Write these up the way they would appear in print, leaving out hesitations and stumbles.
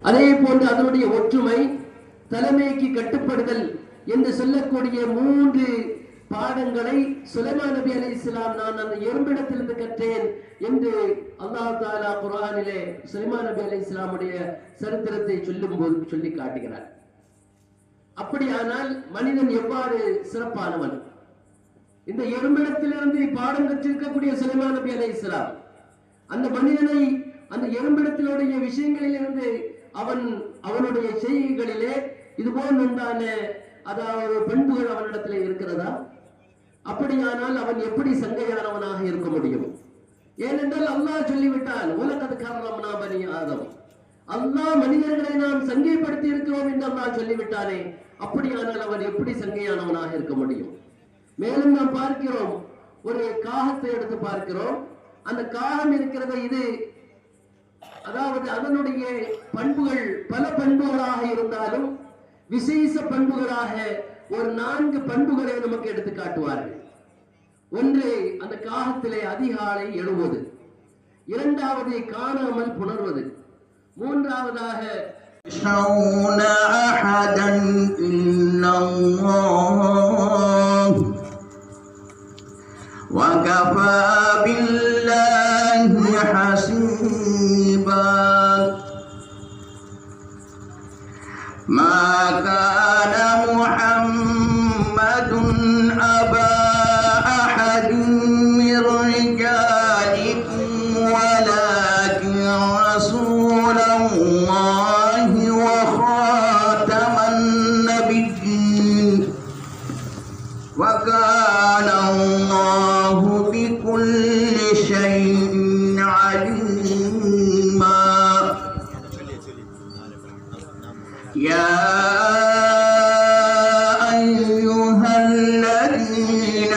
அதே போன்று அதனுடைய ஒற்றுமை, தலைமைக்கு கட்டுப்படுதல் என்று சொல்லக்கூடிய 3 பாடங்களை சுலைமான் நபி அலைஹிஸ்ஸலாம் நான் அந்த எறும்பிடத்திலிருந்து கற்றேன் என்று அல்லாஹ் தஆலா குர்ஆனிலே சுலைமான் நபி அலைஹிஸ்ஸலாமுடைய சரித்திரத்தை சொல்லும்போது சொல்லி காட்டுகிறார். அப்படியானால் மனிதன் எவ்வாறு சிறப்பானவன்? இந்த எறும்பிடத்திலிருந்து பாடம் கற்றிருக்கக்கூடிய சுலைமான் நபி அலைஹிஸ்ஸலாம் அந்த மனிதனை அந்த எறும்பிடத்தினுடைய விஷயங்களிலிருந்து அவனுடைய செய்கைகளிலே இதுபோல் உண்டான அதாவது பண்புகள் அவனிடத்திலே இருக்கிறதா? அப்படியானால் அவன் எப்படி சங்கையானவனாக இருக்க முடியும்? ஏனென்றால் அல்லாஹ் சொல்லிவிட்டான், உலகத் கர்ரம்னா பனி ஆதம், அல்லாஹ் மனிதர்களை நாம் சங்கைப்படுத்தி இருக்கிறோம் என்று அல்லாஹ் சொல்லிவிட்டானே, அப்படியானால் அவன் எப்படி சங்கையானவனாக இருக்க முடியும்? மேலும் நாம் பார்க்கிறோம், ஒரு காகத்தை எடுத்து பார்க்கிறோம். அந்த காகம் இருக்கிறது, இது அதாவது அதனுடைய பண்புகள் பல பண்புகளாக இருந்தாலும் விசேஷ பண்புகளாக ஒரு 4 பண்புகளை நமக்கு எடுத்து காட்டுவார்கள். ஒன்று, அந்த காகத்திலே அதிகாலை எழுவது. இரண்டாவது, காணாமல் புணர்வது. மூன்றாவதாக ما كان محمد أبا أحد من رجالكم ولكن رسول الله وخاتم النبيين وكان الله بكل شيء عليما. يا أيها الذين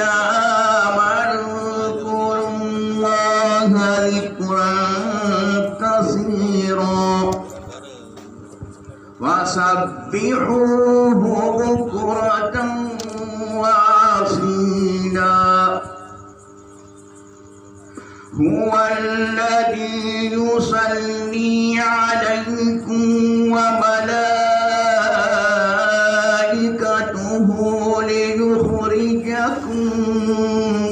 آمنوا اذكروا الله ذكرا كثيرا وسبحوه بكرة وأصيلا. هو الذي يصلي عليكم وملائكته ليخرجكم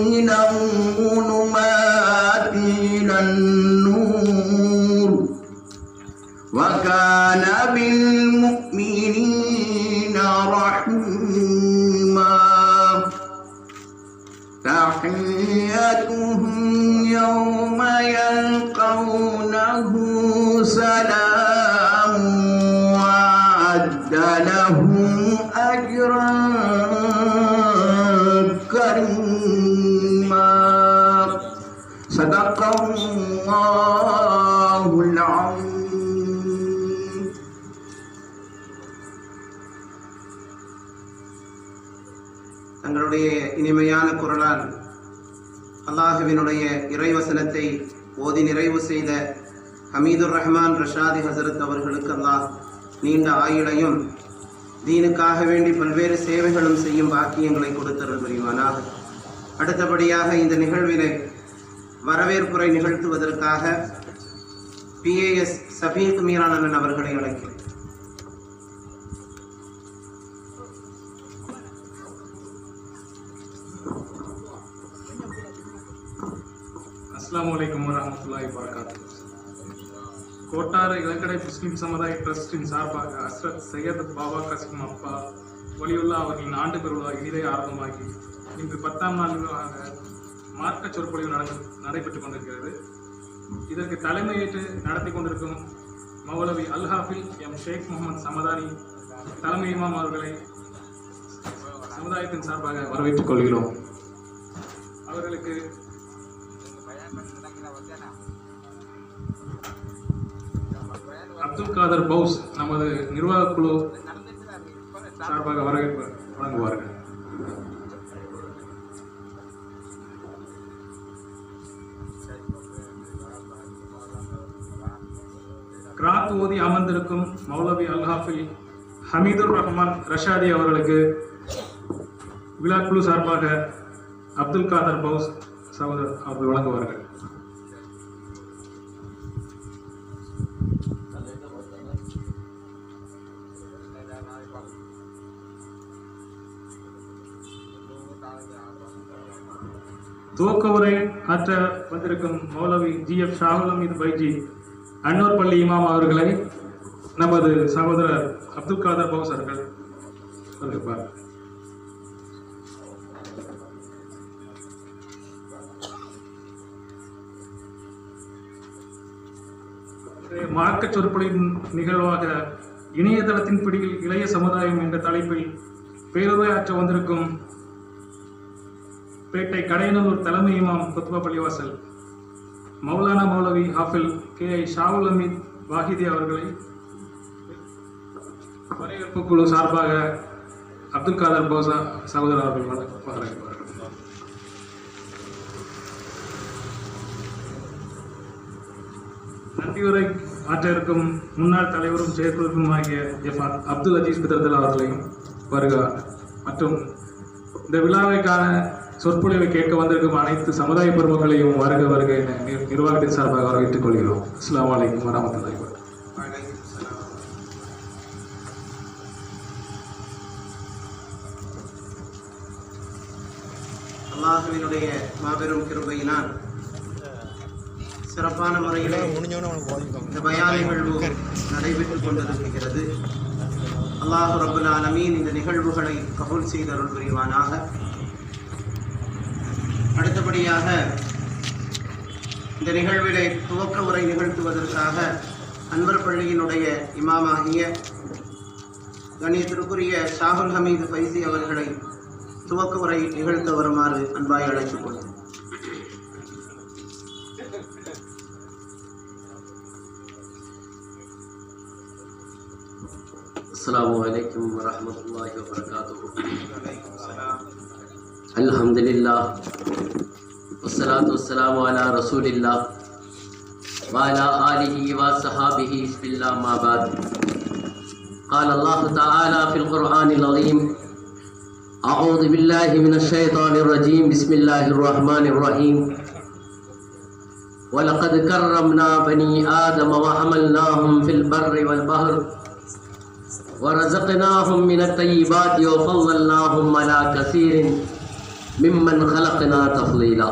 من الظلمات إلى النور وكان بالمؤمنين رحيما. تحيتهم يوم يلقونه سلام وأعد لهم أجرا كريما. صدق الله العظيم. தங்களுடைய இனிமையான குரலால் அல்லாஹ்வினுடைய இறைவசனத்தை ஓதி நிறைவு செய்த ஹமீதுர் ரஹ்மான் ரஷாதி ஹசரத் அவர்களுக்கு அல்லாஹ் நீண்ட ஆயுளையும் தீனுக்காக வேண்டி பல்வேறு சேவைகளும் செய்யும் பாக்கியங்களை கொடுத்தருள் புரிவானாக. அடுத்தபடியாக இந்த நிகழ்விலே வரவேற்புரை நிகழ்த்துவதற்காக PAS சஃபீக் மீரானன் அவர்களை அழைக்கிறேன். அஸ்ஸலாமு அலைக்கும் வரஹ்மத்துல்லாஹி வபரகாத்துஹு. கோட்டாறு இலங்கடை முஸ்லிம் சமுதாய ட்ரஸ்டின் சார்பாக ஹஸ்ரத் சையத் பாபா கஸ்ம் அப்பா வலியுல்லா அவர்களின் ஆண்டு பெருவிழா இனிதே ஆரம்பமாகி இன்று 10ஆம் நாளாக மார்க்க சொற்பொழிவு நடைபெற்றுக் கொண்டிருக்கிறது. இதற்கு தலைமையேற்று நடத்தி கொண்டிருக்கும் மௌலவி அல்ஹாஃபில் எம் ஷேக் முகமது சமதானி தலைமை இமாம் அவர்களை சமுதாயத்தின் சார்பாக வரவேற்றுக் கொள்கிறோம். அவர்களுக்கு அப்துல் காதர் பவுஸ் நமது நிர்வாக குழு சார்பாக வரவேற்பு வழங்குவார்கள். கிராத் ஓதி அமர்ந்திருக்கும் மௌலவி அல்ஹாஃபில் ஹமீதுர் ரஹ்மான் ரஷாதி அவர்களுக்கு விழாக்குழு சார்பாக அப்துல் காதர் பவுஸ் சகோதரர் அவர்கள் வழங்குவார்கள். துவக்க உரை ஆற்ற வந்திருக்கும் மௌலவி GF ஷாகுல் அமீது பைஜி அன்னூர் பள்ளி இமாம் அவர்களை நமது சகோதரர் அப்துல் காதர் பௌஸ் அவர்கள் சொல்லியிருப்பார். மார்க்க சொற்பொழிவின் நிகழ்வாக இணையதளத்தின் பிடியில் இளைய சமுதாயம் என்ற தலைப்பில் பேருரையாற்ற வந்திருக்கும் பேட்டை கடையனூர் தலைமை இமாம் குத்பா பள்ளிவாசல் மௌலானா மௌலவி ஹாஃபில் KI ஷாகுல் அமீத் வாஹிதி அவர்களை வரவேற்பு குழு சார்பாக அப்துல் காதர் பௌசா சகோதரர் அவர்கள் வரவேற்பார்கள். நன்றியுரை ஆற்ற இருக்கும் முன்னாள் தலைவரும் செயற்குழுவும் ஆகிய அப்துல் அஜீஸ் பிதர்தல் அவர்களையும் வருக மற்றும் இந்த விழாவைக்கான சொற்பொழிவை கேட்க வந்திருக்கும் அனைத்து சமுதாய பெருமக்களையும் வருக வருக என நிர்வாகத்தின் சார்பாக வரவேற்றுக் கொள்கிறோம். அஸ்ஸலாமு அலைக்கும் வரஹ்மத்துல்லாஹி வபரகாத்துஹு. அல்லாஹ்வினுடைய மாபெரும் கிருபையினால் சிறப்பான முறையில் இந்த பயான் நிகழ்வு நடைபெற்றுக் கொண்டிருக்கிறது. அல்லாஹ் ரப்புல் ஆலமீன் இந்த நிகழ்வுகளை கபூல் செய்து அருள் புரிவானாக. அடுத்தபடியாக இந்த நிகழ்விலே துவக்க உரை நிகழ்த்துவதற்காக அன்வர் பள்ளியினுடைய இமாமாகிய கண்ணியத்திற்குரிய ஷாகுல் ஹமீது ஃபைசி அவர்களை துவக்க உரை நிகழ்த்த வருமாறு அன்பாய் அழைத்துக் கொள்கிறேன். அஸ்ஸலாமு அலைக்கும் வரஹ்மத்துல்லாஹி வபரகாத்துஹு. அல்ஹம்துலில்லாஹ் வஸ்ஸலாத்து வஸ்ஸலாமு அலா ரசூலில்லாஹ் வ அலா ஆலிஹி வ ஸஹாபிஹி பிஸ்மில்லாஹ் மா பஅத். قال الله تعالى في القرآن العظيم أعوذ بالله من الشيطان الرجيم بسم الله الرحمن الرحيم ولقد كرمنا بني آدم وحملناهم في البر والبحر ورزقناهم من الطيبات وفضلناهم على كثير ممن خلقنا تفضيلا.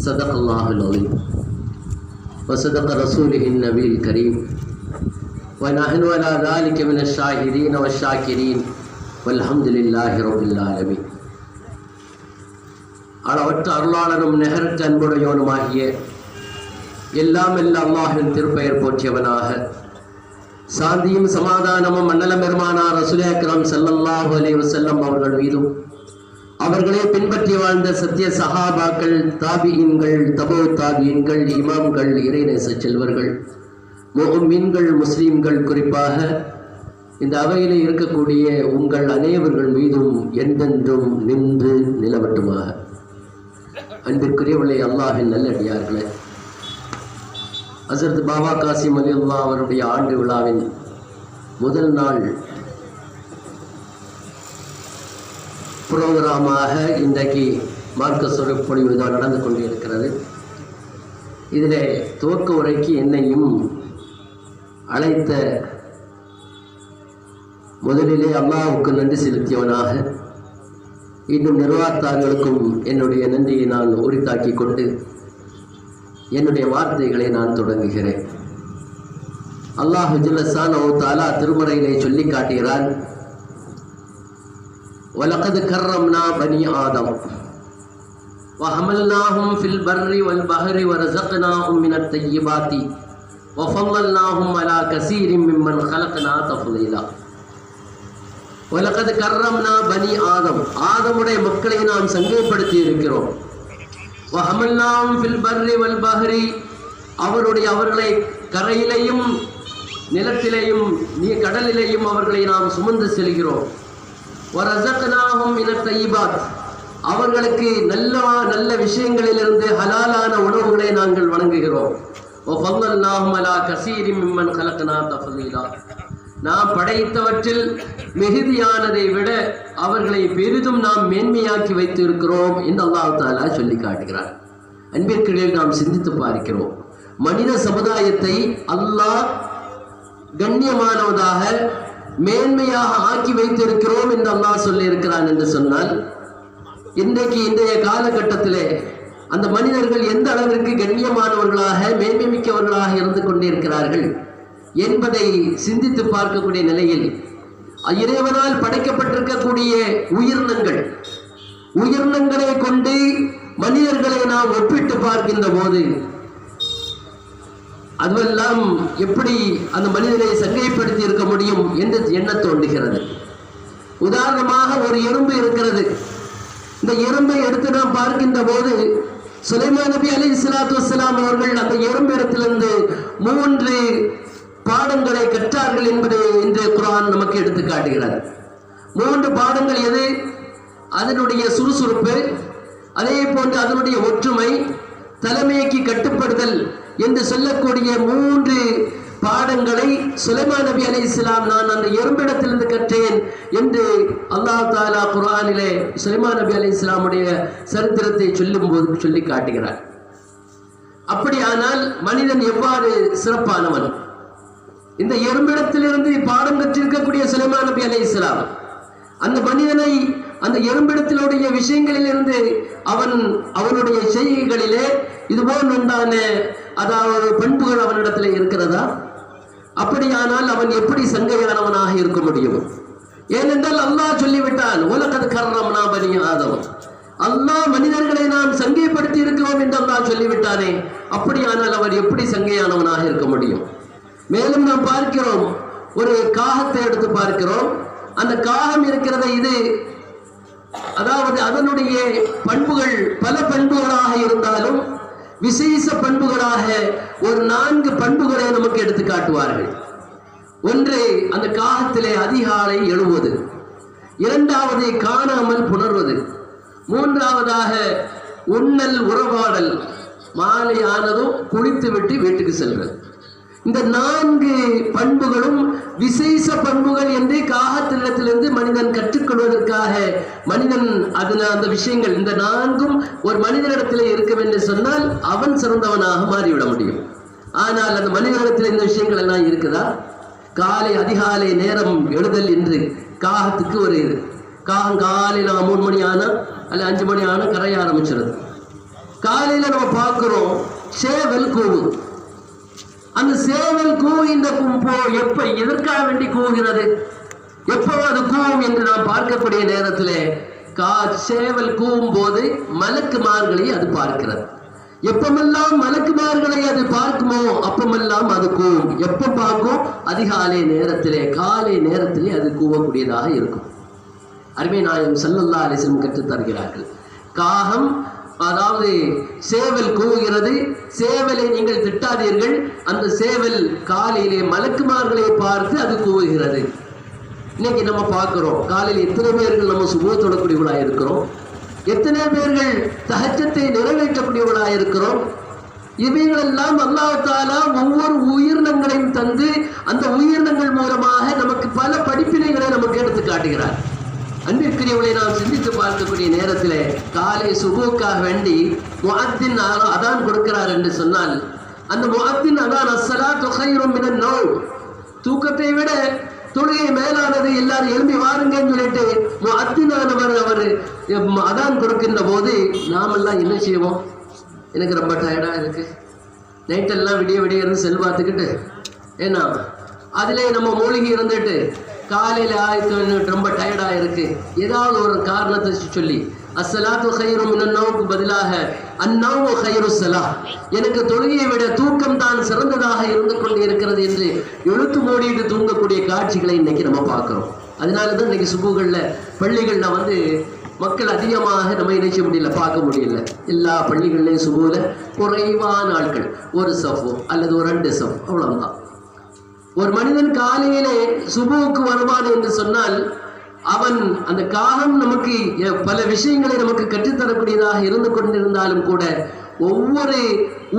صدق الله العظيم وصدق رسوله النبي الكريم ونحن على ذلك من الشاهدين والشاكرين والحمد لله رب العالمين. அளவற்ற அருளாளனும் நிகரற்ற அன்புடையவனுமாகிய எல்லாம் அல்லாஹ்வின் திருப்பெயர் போற்றியவனாக சாந்தியும் சமாதானமும் மன்னல பெருமானார் ரசூல் அக்ரம் ஸல்லல்லாஹு அலைஹி வஸல்லம் அவர்கள் மீதும் அவர்களை பின்பற்றி வாழ்ந்த சத்திய சஹாபாக்கள், தாபிஈன்கள், தபோ தாபிஈன்கள், இமாம்கள், இறைநேச செல்வர்கள், முஃமின்கள், முஸ்லிம்கள், குறிப்பாக இந்த அவையிலே இருக்கக்கூடிய உங்கள் அனைவர்கள் மீதும் என்றென்றும் நின்று நிலவட்டுமாக. அன்பிற்குரியவர்களே, அல்லாஹ்வின் நல்லடியார்களே, ஹஸரத் பாபா காசிம் அலியுல்லாஹ் அவருடைய ஆண்டு விழாவின் முதல் நாள் புரோகிராமாக இன்றைக்கு மார்க்க சொற்பொழிவு தான் நடந்து கொண்டிருக்கிறது. இதில் துவக்க உரைக்கு என்னையும் அழைத்த முதலிலே அல்லாஹ்வுக்கு நன்றி செலுத்தியவனாக இன்னும் நிர்வாகத்தார்களுக்கும் என்னுடைய நன்றியை நான் உரித்தாக்கி கொண்டு என்னுடைய வார்த்தைகளை நான் தொடங்குகிறேன். அல்லாஹ் ஜல்ல ஷானஹு தஆலா திருமறையிலே சொல்லி காட்டுகிறான், வலகத் கர்ரம்னா பனி ஆதம் வஹமல்னாஹும் ஃபில் பர்ரி வல் பஹரி வரஸக்னாஹும் மினத் தய்யிபாத்தி வஃபல்லல்னாஹும் அலா கஸீரின் மிம்மன் ஹலக்னா தஃதீலா. வலகத் கர்ரம்னா பனி ஆதம், ஆதமுடைய மக்களை நாம் சங்கைப்படுத்தி இருக்கிறோம். வஹமல்னாஹும் ஃபில் பர்ரி வல் பஹரி, அவர்களை கரையிலேயும் நிலத்திலேயும் கடலிலேயும் அவர்களை நாம் சுமந்து செல்கிறோம். வரஸக்னாஹும் மினத் தய்யிபாத், அவர்களுக்கு நல்ல விஷயங்களிலிருந்து ஹலாலான உணவுகளை நாங்கள் வழங்குகிறோம். வஃபல்லல்னாஹும் அலா கஸீரின் மிம்மன் ஹலக்னா தஃதீலா, நாம் படைத்தவற்றில் மிகுதியானதை விட அவர்களை பெரிதும் நாம் மேன்மையாக்கி வைத்து இருக்கிறோம் என்று அல்லாஹ் தஆலா சொல்லி காட்டுகிறார். அன்பிற்குரிய நாம் சிந்தித்து பார்க்கிறோம், மனித சமுதாயத்தை அல்லாஹ் கண்ணியமானவதாக மேன்மையாக ஆக்கி வைத்திருக்கிறோம் என்று அல்லாஹ் சொல்லி இருக்கிறான் என்று சொன்னால், இன்றைய காலகட்டத்திலே அந்த மனிதர்கள் எந்த அளவிற்கு கண்ணியமானவர்களாக மேன்மைமிக்கவர்களாக இருந்து கொண்டிருக்கிறார்கள் என்பதை சிந்தித்து பார்க்கக்கூடிய நிலையில் இறைவனால் படைக்கப்பட்டிருக்கக்கூடிய உயிரினங்களை கொண்டு மனிதர்களை நாம் ஒப்பிட்டு பார்க்கின்ற போது அதுவெல்லாம் எப்படி அந்த மனிதனை சங்கைப்படுத்தி இருக்க முடியும் என்று எண்ண தோன்றுகிறது. உதாரணமாக ஒரு எறும்பு இருக்கிறது. இந்த எறும்பை எடுத்து நாம் பார்க்கின்ற போது சுலைமான் நபி அலைஹிஸ்ஸலாத்து வஸ்ஸலாம் அவர்கள் அந்த எறும்பிடத்திலிருந்து 3 பாடங்களை கற்றார்கள் என்பதை இந்த குர்ஆன் நமக்கு எடுத்து காட்டுகிறது. 3 பாடங்கள் எது? அதனுடைய சுறுசுறுப்பு, அதே போன்று அதனுடைய ஒற்றுமை, தலைமைக்கு கட்டுப்படுதல் என்று சொல்லக்கூடிய 3 பாடங்களை சுலைமான் நபி அலைஹிஸ்ஸலாம் நான் அந்த எறும்பிடத்திலிருந்து கற்றேன் என்று அல்லாஹ் தஆலா குர்ஆனிலே சுலைமான் நபி அலைஹிஸ்ஸலாமுடைய சரித்திரத்தை சொல்லும் போது சொல்லி காட்டுகிறார். அப்படியானால் மனிதன் எவ்வாறு சிறப்பானவன்? இந்த எறும்பிடத்திலிருந்து பாடம் கற்றிருக்கக்கூடிய சுலைமான் நபி அலைஹிஸ்ஸலாம் அந்த மனிதனை அந்த எறும்பிடத்தினுடைய விஷயங்களிலிருந்து அவனுடைய செய்கைகளிலே இதுபோல் உண்டான அதாவது பண்புகள் அவனிடத்தில் இருக்கிறதா? அப்படியானால் அவன் எப்படி சங்கையானவனாக இருக்க முடியும்? ஏனென்றால் அல்லாஹ் சொல்லிவிட்டான், உலகத் கர்ரம்னா பனி ஆதம், அல்லாஹ் மனிதர்களை நாம் சங்கைப்படுத்தி இருக்கிறோம் என்று அல்லாஹ் சொல்லிவிட்டானே, அப்படியானால் அவர் எப்படி சங்கையானவனாக இருக்க முடியும்? மேலும் நாம் பார்க்கிறோம், ஒரு காகத்தை எடுத்து பார்க்கிறோம். அந்த காகம் இருக்கிறத இது அதாவது அதனுடைய பண்புகள் பல பண்புகளாக இருந்தாலும் விசேஷ பண்புகளாக ஒரு 4 பண்புகளை நமக்கு எடுத்து காட்டுவார்கள். ஒன்று, அந்த காகத்திலே அதிகாலை எழுவது. 2வது, காணாமல் புணர்வது. 3வதாக உண்ணல் உறவாடல், மாலை ஆனதும் குளித்து விட்டு வீட்டுக்கு செல்வது. இந்த 4 பண்புகளும் விசேஷ பண்புகள் என்று காகத்திலிருந்து மனிதன் கற்றுக்கொள்வதற்காக மனிதன் அந்த விஷயங்கள் இந்த 4ம் ஒரு மனிதனிடத்தில் இருக்கும் என்று சொன்னால் அவன் சிறந்தவனாக மாறிவிட முடியும். ஆனால் அந்த மனிதனிடத்தில் இந்த விஷயங்கள் எல்லாம் இருக்குதா? அதிகாலை நேரம் எழுதல் என்று காகத்துக்கு ஒரு காகம் காலையில் 3 மணி ஆனா அல்ல 5 மணி ஆனா கரைய ஆரம்பிச்சிருது. காலையில நம்ம பார்க்கிறோம் சேவல் கூவுது. அந்த சேவல் கூவுகின்ற எப்ப எதற்காக வேண்டி கூவுகிறது? எப்போ அது கூவும் என்று நாம் பார்க்கக்கூடிய நேரத்திலே சேவல் கூவும் போது மலக்குமார்களை அது பார்க்கிறது. எப்பமெல்லாம் மலக்குமார்களை அது பார்க்குமோ அப்பமெல்லாம் அது கூவும். எப்ப பார்க்கும்? அதிகாலை நேரத்திலே, காலை நேரத்திலே அது கூவக்கூடியதாக இருக்கும். அருமை நாயகம் ஸல்லல்லாஹு அலைஹி வஸல்லம் கற்றுத் தருகிறார்கள். காகம் அதாவது சேவல் கூவுகிறது. சேவலை நீங்கள் திட்டாதீர்கள். அந்த சேவல் காலையிலே மலக்குமார்களை பார்த்து அது கூவுகிறது. இன்னைக்கு நம்ம பார்க்கிறோம், காலையில் எத்தனை பேர்கள் நம்ம சுபஹ் தொழக்கூடியவர்களாக இருக்கிறோம், எத்தனை பேர்கள் தஹஜ்ஜத்தை நிறைவேற்றக்கூடியவர்களாக இருக்கிறோம். இவைகளெல்லாம் அல்லாஹ் தஆலா ஒவ்வொரு உயிரினங்களையும் தந்து அந்த உயிரினங்கள் மூலமாக நமக்கு பல படிப்பினைகளை நமக்கு எடுத்து காட்டுகிறார். அன்பிற்குரியவர்களை நாம் சிந்தித்து பார்க்கக்கூடிய நேரத்தில் காலை சுபுக்காக வேண்டி முஅத்தின் அதான் கொடுக்கிறார் என்று சொன்னால் அந்த முஅத்தின் அதான் அஸ்ஸலாத்து கைரும் மினன் நௌம், தூக்கத்தை விட தொழுகை மேலானது, எல்லாரும் எழும்பி வாருங்கன்னு சொல்லிட்டு முஅத்தினானவர் அவர் அதான் கொடுக்கின்ற போது நாமெல்லாம் என்ன செய்வோம்? எனக்கு ரொம்ப டயர்டாக இருக்கு, நைட்டெல்லாம் விடிய இருந்து செல் பார்த்துக்கிட்டு ஏன்னா அதிலே நம்ம மூழ்கி இருந்துட்டு காலையில் ஆயிரத்து ரொம்ப டயர்டாக இருக்கு, ஏதாவது ஒரு காரணத்தை சொல்லி அஸ்ஸலாத்து கைரும் மினன் நௌமுக்கு பதிலாக அந்நௌமு கைரு ஸலாஹ், எனக்கு தொழுகையை விட தூக்கம் தான் சிறந்ததாக இருந்து கொண்டு இருக்கிறது என்று இழுத்து மூடிட்டு தூங்கக்கூடிய காட்சிகளை இன்னைக்கு நம்ம பார்க்கிறோம். அதனால தான் இன்னைக்கு சுபுகளில் பள்ளிகளில் மக்கள் அதிகமாக நம்ம நினைச்ச முடியல, பார்க்க முடியல. எல்லா பள்ளிகள்லையும் சுபுல குறைவான ஆட்கள், ஒரு சஃபோ அல்லது ஒரு 2 சஃப், அவ்வளவுதான். ஒரு மனிதன் காலையிலே சுபுவுக்கு வருவான் என்று சொன்னால் அவன் அந்த காகம் நமக்கு பல விஷயங்களை நமக்கு கற்றுத்தரக்கூடியதாக இருந்து கொண்டிருந்தாலும் கூட ஒவ்வொரு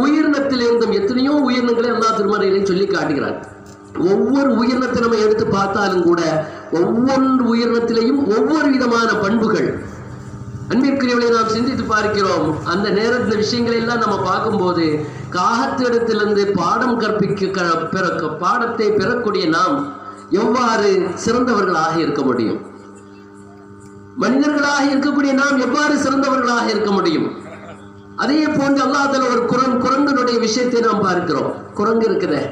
உயிரினத்திலிருந்தும் எத்தனையோ உயிரினங்களை அல்லாஹ் திருமறையிலே சொல்லி காட்டுகிறார். ஒவ்வொரு உயிரினத்தை நம்ம எடுத்து பார்த்தாலும் கூட ஒவ்வொரு உயிரினத்திலையும் ஒவ்வொரு விதமான பண்புகள். அன்பிற்குரியவர்களை நாம் சிந்தித்து பார்க்கிறோம். அந்த நேரத்தில் விஷயங்களை எல்லாம் நம்ம பார்க்கும்போது காகத்திடத்திலிருந்து பாடம் பாடத்தை பெறக்கூடிய நாம் எவ்வாறு சிறந்தவர்களாக இருக்க முடியும்? மனிதர்களாக இருக்கக்கூடிய நாம் எவ்வாறு சிறந்தவர்களாக இருக்க முடியும்? அதே போன்று அல்லாஹ் தஆலா ஒரு குரங்கனுடைய விஷயத்தை நாம் பார்க்கிறோம். குரங்கு இருக்குதே,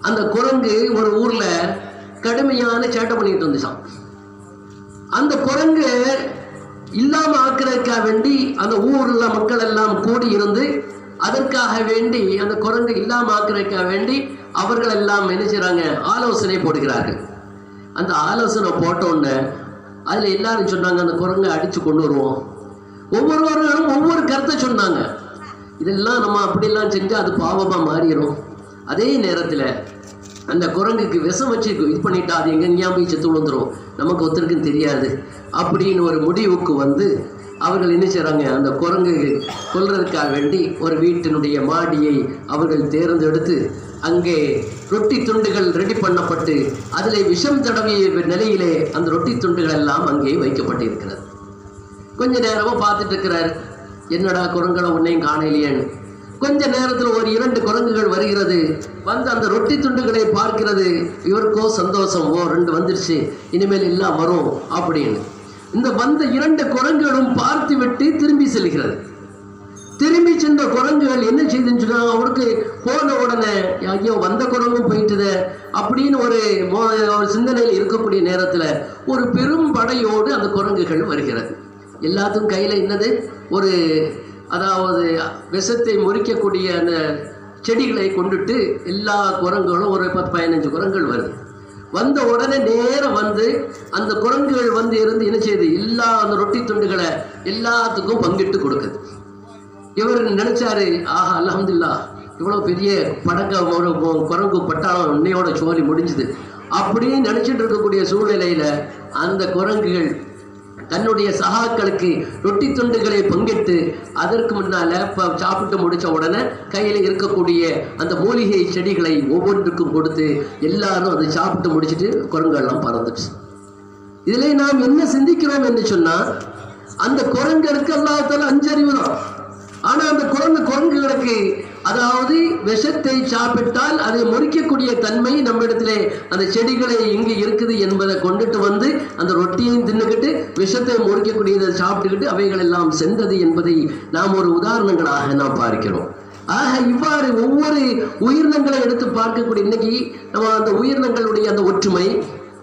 அந்த குரங்கு ஒரு ஊர்ல கடுமையான சேட்டை பண்ணிட்டு இருந்துச்சான். அந்த குரங்கு இல்லாம ஆக்கிறதுக்காக வேண்டி அந்த ஊர்ல மக்கள் எல்லாம் கூடி இருந்து அதற்காக வேண்டி அந்த குரங்கு இல்லாம ஆக்கிறதுக்காக வேண்டி அவர்கள் எல்லாம் என்ன செய்றாங்க, ஆலோசனை போடுகிறார்கள். அந்த ஆலோசனை போட்ட உடனே அதுல எல்லாரும் சொன்னாங்க, அந்த குரங்கை அடிச்சு கொண்டு வருவோம். ஒவ்வொருவர்களும் ஒவ்வொரு கருத்தை சொன்னாங்க. இதெல்லாம் நம்ம அப்படியெல்லாம் செஞ்சா அது பாவமா மாறிடும். அதே நேரத்துல அந்த குரங்குக்கு விஷம் வச்சு இது பண்ணிட்டா அது எங்கெங்கேயா போய் செத்து விழுந்துரும், நமக்கு ஒருத்தருக்கும் தெரியாது அப்படின்னு ஒரு முடிவுக்கு வந்து அவர்கள் என்ன செய்றாங்க, அந்த குரங்கு கொல்றதுக்காக வேண்டி ஒரு வீட்டினுடைய மாடியை அவர்கள் தேர்ந்தெடுத்து அங்கே ரொட்டி துண்டுகள் ரெடி பண்ணப்பட்டு அதில் விஷம் தடவிய நிலையிலே அந்த ரொட்டி துண்டுகள் எல்லாம் அங்கே வைக்கப்பட்டு இருக்கிறது. கொஞ்ச நேரமா பார்த்துட்டு இருக்கிறார், என்னடா குரங்களை உன்னையும் காணலையேன்னு. கொஞ்ச நேரத்தில் ஒரு 2 குரங்குகள் வருகிறது. வந்து அந்த ரொட்டி துண்டுகளை பார்க்கிறது. இவருக்கோ சந்தோஷம், ஓ 2 வந்துருச்சு, இனிமேல் எல்லாம் வரும் அப்படின்னு. இந்த வந்த 2 குரங்குகளும் பார்த்து விட்டு திரும்பி செல்கிறது. திரும்பி சென்ற குரங்குகள் என்ன செய்துன்னு சொன்னா, அவருக்கு போன உடனே ஐயோ வந்த குரங்கும் போயிட்டுது அப்படின்னு ஒரு சிந்தனையில் இருக்கக்கூடிய நேரத்தில் ஒரு பெரும் படையோடு அந்த குரங்குகள் வருகிறது. எல்லாத்துக்கும் கையில் என்னது, ஒரு அதாவது விஷத்தை முறிக்கக்கூடிய அந்த செடிகளை கொண்டுட்டு எல்லா குரங்குகளும் ஒரு 10-15 குரங்குகள் வருது. வந்த உடனே நேரம் வந்து அந்த குரங்குகள் வந்து இருந்து என்ன செய்யுது, எல்லா அந்த ரொட்டி துண்டுகளை எல்லாத்துக்கும் பங்கிட்டு கொடுக்குது. இவர் நினைச்சாரு, ஆஹா அல்ஹம்துலில்லாஹ், இவ்வளவு பெரிய ஒரு குரங்கு பட்டாளம் இன்னையோட சோலி முடிஞ்சுது அப்படின்னு நினைச்சிட்டு இருக்கக்கூடிய சூழ்நிலையில அந்த குரங்குகள் தன்னுடைய சகாக்களுக்கு ரொட்டி துண்டுகளை பங்கிட்டு அதற்கு முன்னால சாப்பிட்டு முடிச்ச உடனே கையில இருக்கக்கூடிய அந்த மூலிகை செடிகளை ஒவ்வொன்றுக்கும் கொடுத்து எல்லாரும் அதை சாப்பிட்டு முடிச்சுட்டு குரங்கெல்லாம் பறந்துச்சு. இதுல நாம் என்ன சிந்திக்கிறோம் என்று சொன்னா, அந்த குரங்களுக்கு அல்லாஹ் தஆலா 5 அறிவு தான். ஆனா அந்த குரங்குகளுக்கு அதாவது விஷத்தை சாப்பிட்டால் அதை முறிக்கக்கூடிய தன்மை நம்மிடத்திலே அந்த செடிகளை இங்கு இருக்குது என்பதை கொண்டுட்டு வந்து அந்த ரொட்டியையும் தின்னுக்கிட்டு விஷத்தை முறிக்கக்கூடியதை சாப்பிட்டுக்கிட்டு அவைகள் எல்லாம் சென்றது என்பதை நாம் ஒரு உதாரணங்களாக நாம் பார்க்கிறோம். ஆக இவ்வாறு ஒவ்வொரு உயிரினங்களை எடுத்து பார்க்கக்கூடிய இன்னைக்கு நம்ம அந்த உயிரினங்களுடைய அந்த ஒற்றுமை,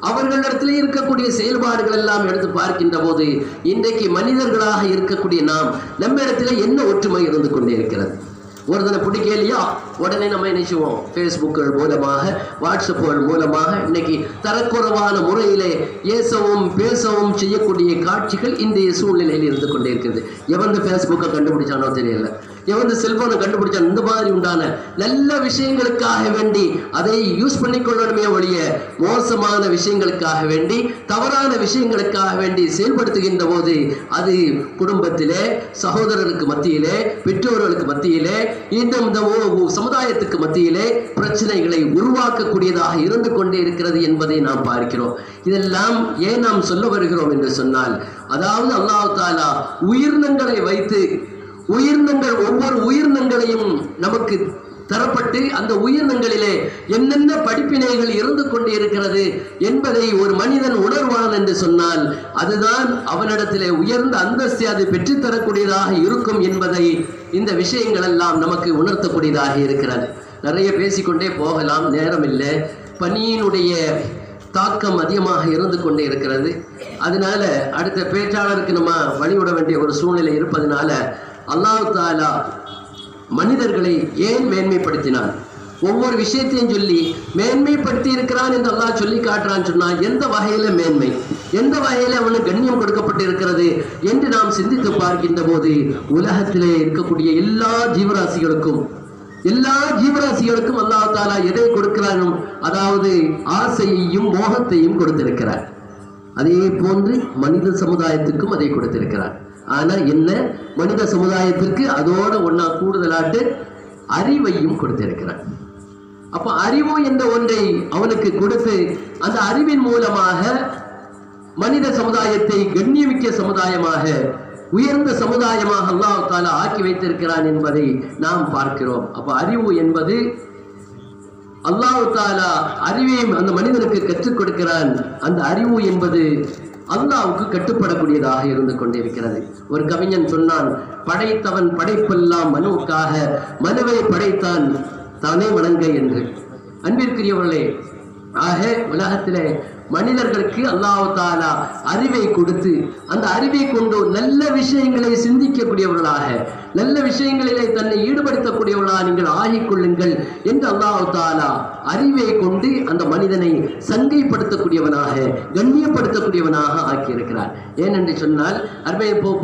அவர்களிடத்திலே இருக்கக்கூடிய செயல்பாடுகள் எல்லாம் எடுத்து பார்க்கின்ற போது இன்றைக்கு மனிதர்களாக இருக்கக்கூடிய நாம் நம்மிடத்திலே என்ன ஒற்றுமை இருந்து கொண்டே இருக்கிறது. ஒருத்தனை பிடிக்கலையா உடனே நம்ம என்ன செய்வோம், ஃபேஸ்புக்குகள் மூலமாக வாட்ஸ்அப்புகள் மூலமாக இன்னைக்கு தரக்குறைவான முறையிலே ஏசவும் பேசவும் செய்யக்கூடிய காட்சிகள் இன்றைய சூழ்நிலையில் இருந்து கொண்டே இருக்கிறது. எவன் ஃபேஸ்புக்கை கண்டுபிடிச்சானோ தெரியல, எவன் செல்போனை கண்டுபிடிச்சான். இந்த மாதிரி உண்டான நல்ல விஷயங்களுக்காக வேண்டி அதை யூஸ் பண்ணிக்கொள்ளணுமே ஒழிய மோசமான விஷயங்களுக்காக வேண்டி தவறான விஷயங்களுக்காக வேண்டி செயல்படுத்துகின்ற போது அது குடும்பத்திலே, சகோதரருக்கு மத்தியிலே, பெற்றோர்களுக்கு மத்தியிலே, இந்த சமுதாயத்துக்கு மத்தியிலே பிரச்சனைகளை உருவாக்கக்கூடியதாக இருந்து கொண்டே இருக்கிறது என்பதை நாம் பார்க்கிறோம். இதெல்லாம் ஏன் நாம் சொல்ல வருகிறோம் என்று சொன்னால், அதாவது அல்லாஹ் தஆலா உயிரினங்களை வைத்து ஒவ்வொரு உயிரினங்களையும் நமக்கு தரப்பட்டு அந்த உயிரினங்களிலே என்னென்ன படிப்பினைகள் இருந்து கொண்டே இருக்கிறது என்பதை ஒரு மனிதன் உணர்வான் என்று சொன்னால் அதுதான் அவனிடத்திலே உயர்ந்த அந்தஸ்தை அது பெற்றுத்தரக்கூடியதாக இருக்கும் என்பதை இந்த விஷயங்கள் எல்லாம் நமக்கு உணர்த்தக்கூடியதாக இருக்கிறது. நிறைய பேசிக்கொண்டே போகலாம், நேரம் இல்லை. பணியினுடைய தாக்கம் அதிகமாக இருந்து கொண்டே இருக்கிறது. அதனால அடுத்த பேச்சாளருக்கு நம்ம வழிவிட வேண்டிய ஒரு சூழ்நிலை இருப்பதனால அல்லாஹ் தஆலா மனிதர்களை ஏன் மேன்மைப்படுத்தினான், ஒவ்வொரு விஷயத்தையும் சொல்லி மேன்மைப்படுத்தி இருக்கிறான் என்று அல்லாஹ் சொல்லி காட்டுறான்னு சொன்னா எந்த வகையில மேன்மை, எந்த வகையில அவனுக்கு கண்ணியம் கொடுக்கப்பட்டு இருக்கிறது என்று நாம் சிந்தித்து பார்க்கின்ற போது உலகத்திலே இருக்கக்கூடிய எல்லா ஜீவராசிகளுக்கும் அல்லாஹ் தஆலா எதை கொடுக்கிறானோ அதாவது ஆசையையும் மோகத்தையும் கொடுத்திருக்கிறார். அதே போன்று மனித சமுதாயத்துக்கும் அதை கொடுத்திருக்கிறார். ஆனா என்ன, மனித சமுதாயத்திற்கு அதோட ஒன்னா கூடுதலாட்டு அறிவையும் கொடுத்திருக்கிறார். அப்ப அறிவு என்ற ஒன்றை அவனுக்கு கொடுத்து அந்த அறிவின் மூலமாக மனித சமுதாயத்தை கண்ணியமிக்க சமுதாயமாக, உயர்ந்த சமுதாயமாக அல்லாஹ் தஆலா ஆக்கி வைத்திருக்கிறான் என்பதை நாம் பார்க்கிறோம். அப்ப அறிவு என்பது அல்லாஹ் தஆலா அறிவையும் அந்த மனிதனுக்கு கற்றுக் கொடுக்கிறான். அந்த அறிவு என்பது அல்லாஹ்வுக்கு கட்டுப்படக்கூடியதாக இருந்து கொண்டிருக்கிறது. ஒரு கவிஞன் சொன்னான், படைத்தவன் படைப்பெல்லாம் மனுவுக்காக, மனுவை படைத்தான் தானே வணங்க என்று. அன்பிற்குரியவர்களே, ஆக உலகத்திலே மனிதர்களுக்கு அல்லாஹ் தஆலா அறிவை கொடுத்து அந்த அறிவை கொண்டு நல்ல விஷயங்களை சிந்திக்கக்கூடியவர்களாக, நல்ல விஷயங்களிலே தன்னை ஈடுபடுத்தக்கூடியவர்களாக நீங்கள் ஆகிக்கொள்ளுங்கள் என்று அல்லாஹ் தஆலா அறிவை கொண்டு அந்த மனிதனை சங்கைப்படுத்தக்கூடியவனாக, கண்ணியப்படுத்தக்கூடியவனாக ஆக்கியிருக்கிறார். ஏனென்று சொன்னால்,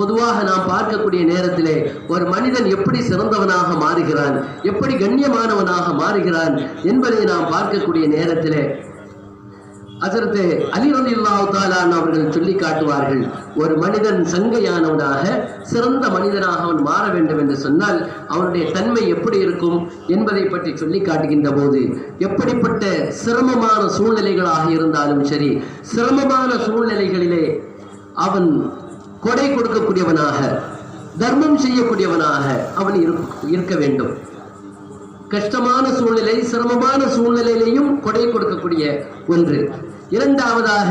பொதுவாக நாம் பார்க்கக்கூடிய நேரத்திலே ஒரு மனிதன் எப்படி சிறந்தவனாக மாறுகிறான், எப்படி கண்ணியமானவனாக மாறுகிறான் என்பதை நாம் பார்க்கக்கூடிய நேரத்திலே ஹஜ்ரத் அலி ரலியல்லாஹு தஆலா அவர்கள் சொல்லி காட்டுவார்கள், ஒரு மனிதன் சங்கையானவனாக, சிறந்த மனிதனாக அவன் மாற வேண்டும் என்று சொன்னால் அவனுடைய தன்மை எப்படி இருக்கும் என்பதை பற்றி சொல்லி காட்டுகின்ற போது, எப்படிப்பட்ட சிரமமான சூழ்நிலைகளாக இருந்தாலும் சரி, சிரமமான சூழ்நிலைகளிலே அவன் கொடை கொடுக்கக்கூடியவனாக, தர்மம் செய்யக்கூடியவனாக அவன் இருக்க வேண்டும். கஷ்டமான சூழ்நிலை, சிரமமான சூழ்நிலையிலையும் கொடை கொடுக்கக்கூடிய ஒன்று. இரண்டாவதாக,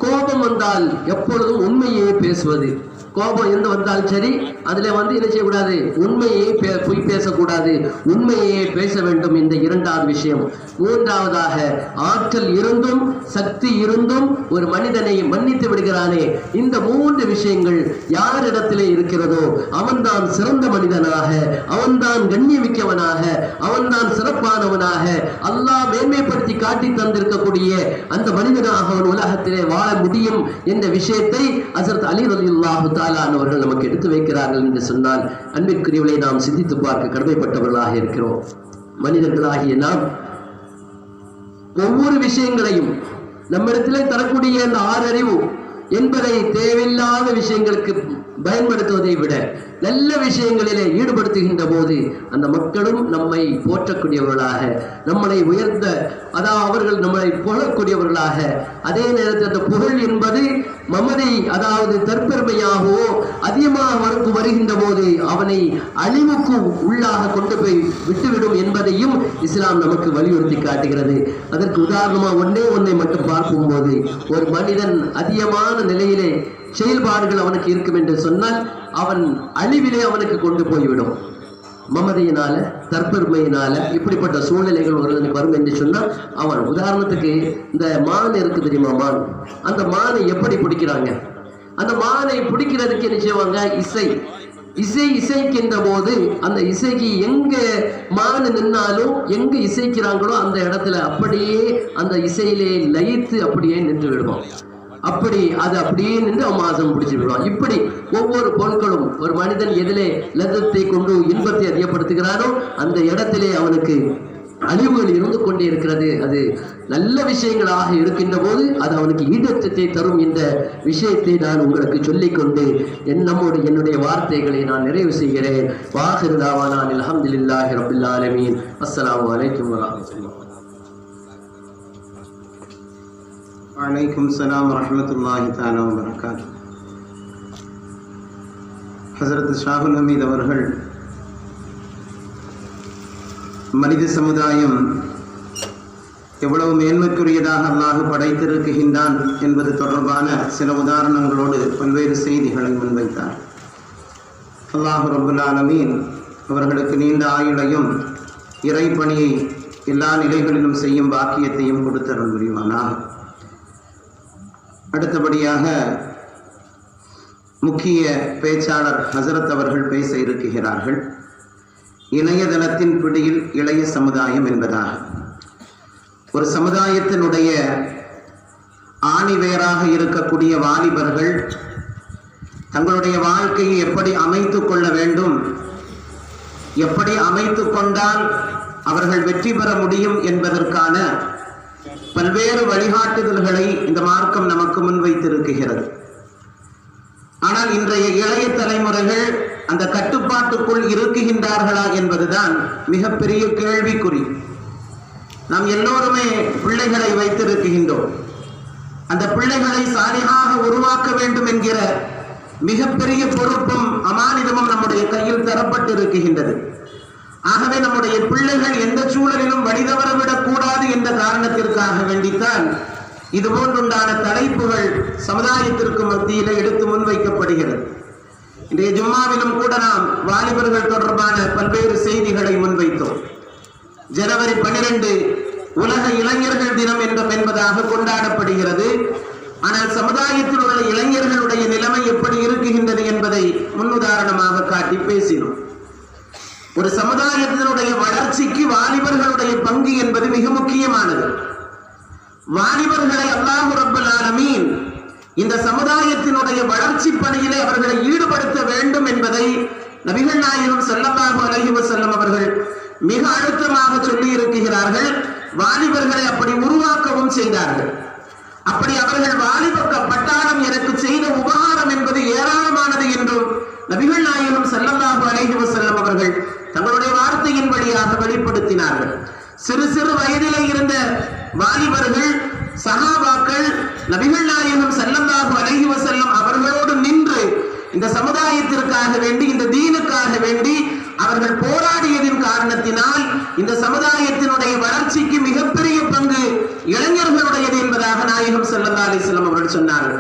கோபம் வந்தால் எப்பொழுதும் உண்மையே பேசுவது. கோபம் எந்த வந்தாலும் சரி, அதுல என்ன செய்யக்கூடாது, உண்மையே பொய் பேசக்கூடாது, உண்மையே பேச வேண்டும். இந்த இரண்டாவது விஷயம். மூன்றாவதாக, ஆற்றல் இருந்தும் சக்தி இருந்தும் ஒரு மனிதனை மன்னித்து விடுகிறானே, இந்த மூன்று விஷயங்கள் யாரிடத்திலே இருக்கிறதோ அவன்தான் சிறந்த மனிதனாக, அவன்தான் கண்ணியமிக்கவனாக, அவன்தான் சிறப்பானவனாக, அல்லாஹ் மேன்மைப்படுத்தி காட்டி தந்திருக்கக்கூடிய அந்த மனிதனாக அவன் உலகத்திலே வாழ முடியும் என்ற விஷயத்தை ஹஜ்ரத் அலி ரலியல்லாஹு தஆலா அவர்கள் நமக்கு எடுத்து வைக்கிறார்கள் என்று சொன்னால், அன்பிற்குரியவர்களை நாம் சிந்தித்து பார்க்க கடமைப்பட்டவர்களாக இருக்கிறோம். மனிதர்களாகிய நாம் ஒவ்வொரு விஷயங்களையும் நம்மிடத்திலே தரக்கூடிய அந்த ஆறறிவு என்பதை தேவையில்லாத விஷயங்களுக்கு பயன்படுத்துவதை விட நல்ல விஷயங்களிலே ஈடுபடுத்துகின்ற போது அந்த மக்களும் நம்மை போற்றக்கூடியவர்களாக, நம்மளை உயர்ந்த, அதாவது அவர்கள் நம்மளை புகழக்கூடியவர்களாக, அதே நேரத்தில் அந்த புகழ் என்பது மமதை, அதாவது தற்பெருமையாகவோ அதிகமாக வருகின்ற போது அவனை அழிவுக்கு உள்ளாக கொண்டு போய் விட்டுவிடும் என்பதையும் இஸ்லாம் நமக்கு வலியுறுத்தி காட்டுகிறது. அதற்கு உதாரணமாக ஒன்றை மட்டும் பார்க்கும் போது, ஒரு மனிதன் அதிகமான நிலையிலே செயல்பாடுகள் அவனுக்கு இருக்கும் என்று சொன்னால் அவன் அழிவிலே அவனுக்கு கொண்டு போய்விடும். மமதையினால, தற்பெருமையினால இப்படிப்பட்ட சூழ்நிலைகள் ஒருவனுக்கு வரும் என்று சொன்னால் அவன், உதாரணத்துக்கு இந்த மான் இருக்கு தெரியுமா, மான், அந்த மானை எப்படி பிடிக்கிறாங்க? அந்த மானை பிடிக்கிறதுக்கு என்ன செய்வாங்க? இசைக்கின்ற போது அந்த இசைக்கு எங்க மான் நின்னாலும், எங்க இசைக்கிறாங்களோ அந்த இடத்துல அப்படியே அந்த இசையிலே லயித்து அப்படியே நின்று விடுவான். அது அப்படியே நின்று மாசம் பிடிச்சு விடுவான். இப்படி ஒவ்வொரு பொருட்களும் ஒரு மனிதன் எதிலே லத்தத்தை கொண்டு இன்பத்தை அதிகப்படுத்துகிறானோ அந்த இடத்திலே அவனுக்கு அழிவுகள் இருந்து கொண்டே இருக்கிறது. அது நல்ல விஷயங்களாக இருக்கின்ற போது அது அவனுக்கு ஈடேற்றத்தை தரும் என்ற விஷயத்தை நான் உங்களுக்கு சொல்லிக்கொண்டு என்னுடைய வார்த்தைகளை நான் நிறைவு செய்கிறேன். வாஹிரு தாவானா அல்ஹம்துலில்லாஹி ரப்பில் ஆலமீன். அஸ்ஸலாமு அலைக்கும் வரஹ்மத்துல்லாஹி. வலைக்கும் ஸலாம் வரஹ்மத்துல்லாஹி தஆலா வபரகாத்துஹு. ஹஜ்ரத் ஷாஹுல் ஹமீத் அவர்கள் மனித சமுதாயம் எவ்வளவு மேன்மைக்குரியதாக அல்லாஹ் படைத்திருக்கின்றான் என்பது தொடர்பான சில உதாரணங்களோடு பல்வேறு செய்திகளை முன்வைத்தார். அல்லாஹ் ரப்புல் ஆலமீன் அவர்களுக்கு நீண்ட ஆயுளையும் இறைப்பணியை எல்லா நிலைகளிலும் செய்யும் பாக்கியத்தையும் கொடுத்தருள் புரிவானாக. அடுத்தபடியாக முக்கிய பேச்சாளர் ஹசரத் அவர்கள் பேச இருக்கிறார்கள். இணையதளத்தின் பிடியில் இளைய சமுதாயம் என்பதாக ஒரு சமுதாயத்தினுடைய ஆணிவேராக இருக்கக்கூடிய வாலிபர்கள் தங்களுடைய வாழ்க்கையை எப்படி அமைத்துக் கொள்ள வேண்டும், எப்படி அமைத்துக் கொண்டால் அவர்கள் வெற்றி பெற முடியும் என்பதற்கான பல்வேறு வழிகாட்டுதல்களை இந்த மார்க்கம் நமக்கு முன்வைத்திருக்கிறது. ஆனால் இன்றைய இளைய தலைமுறைகள் அந்த கட்டுப்பாட்டுக்குள் இருக்குகின்றார்களா என்பதுதான் மிகப்பெரிய கேள்விக்குறி. நாம் எல்லோருமே பிள்ளைகளை வைத்திருக்கின்றோம். அந்த பிள்ளைகளை சாலிகாக உருவாக்க வேண்டும் என்கிற மிகப்பெரிய பொறுப்பும் அமானிதமும் நம்முடைய கையில் தரப்பட்டிருக்கின்றது. ஆகவே நம்முடைய பிள்ளைகள் எந்த சூழலிலும் வழிதவறவிடக் கூடாது என்ற காரணத்திற்காக வேண்டித்தான் இதுபோன்றுண்டான தலைப்புகள் சமுதாயத்திற்கு மத்தியிலே எடுத்து முன்வைக்கப்படுகிறது. இன்றைய ஜும்மாவிலும் கூட நாம் வாலிபர்கள் தொடர்பான பல்வேறு செய்திகளை முன்வைத்தோம். ஜனவரி 12 உலக இளைஞர்கள் தினம் என்பதாக கொண்டாடப்படுகிறது. ஆனால் சமுதாயத்தில் உள்ள இளைஞர்களுடைய நிலைமை எப்படி இருக்குகின்றது என்பதை முன்னுதாரணமாக காட்டி பேசினோம். ஒரு சமுதாயத்தினுடைய வளர்ச்சிக்கு வாலிபர்களுடைய பங்கு என்பது மிக முக்கியமானது. வாலிபர்களை அல்லாஹ் ரப்பல் ஆலமீன் இந்த சமுதாயத்தினுடைய வளர்ச்சி பணியிலே அவர்களை ஈடுபடுத்த வேண்டும் என்பதை நபிகள் நாயகம் ஸல்லல்லாஹு அலைஹி வஸல்லம் அவர்கள் மிக அழுத்தமாக சொல்லி இருக்கிறார்கள். வாலிபர்களை அப்படி உருவாக்கவும் செய்தார்கள். அப்படி அவர்கள் வாலிப பட்டாளம் எனக்கு செய்த உபகாரம் என்பது ஏராளமானது என்றும் நபிகள் நாயகம் ஸல்லல்லாஹு அலைஹி வஸல்லம் அவர்கள் தங்களுடைய வார்த்தையின் வழியாக வெளிப்படுத்தினார்கள். சிறு சிறு வயதிலே இருந்த வாலிபர்கள் சஹாபாக்கள் நபிகள் நாயகம் ஸல்லல்லாஹு அலைஹி வஸல்லம் அவர்களோடு நின்று இந்த சமுதாயத்திற்காக வேண்டி, இந்த தீனுக்காக வேண்டி அவர்கள் போராடியதின் காரணத்தினால் இந்த சமுதாயத்தினுடைய வளர்ச்சிக்கு மிகப்பெரிய பங்கு இளைஞர்களுடையது என்பதாக நாயகம் ஸல்லல்லாஹு அலைஹி வஸல்லம் அவர்கள் சொன்னார்கள்.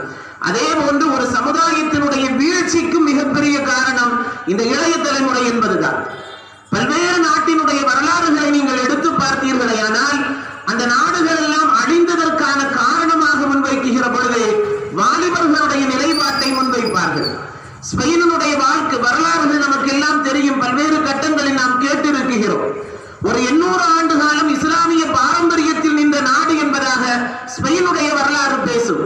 அதே போன்று ஒரு சமுதாயத்தினுடைய வீழ்ச்சிக்கு மிகப்பெரிய காரணம் இந்த இளைய தலைமுறை என்பதுதான். பல்வேறு நாட்டினுடைய வரலாறுகளை நீங்கள் எடுத்து பார்த்தீர்களேயானால் அந்த நாடுகள் எல்லாம் அழிந்ததற்கான காரணமாக முன்வைக்கிற பொழுது வாலிபர்களுடைய நிலைப்பாட்டை முன்வைப்பார்கள். ஸ்பெயினுடைய வாழ்க்கை வரலாறுகள் நமக்கு எல்லாம் தெரியும். பல்வேறு கட்டங்களில் நாம் கேட்டிருக்கிறோம். ஒரு 800 ஆண்டு காலம் இஸ்லாமிய பாரம்பரியத்தில் நின்ற நாடு என்பதாக ஸ்பெயினுடைய வரலாறு பேசும்.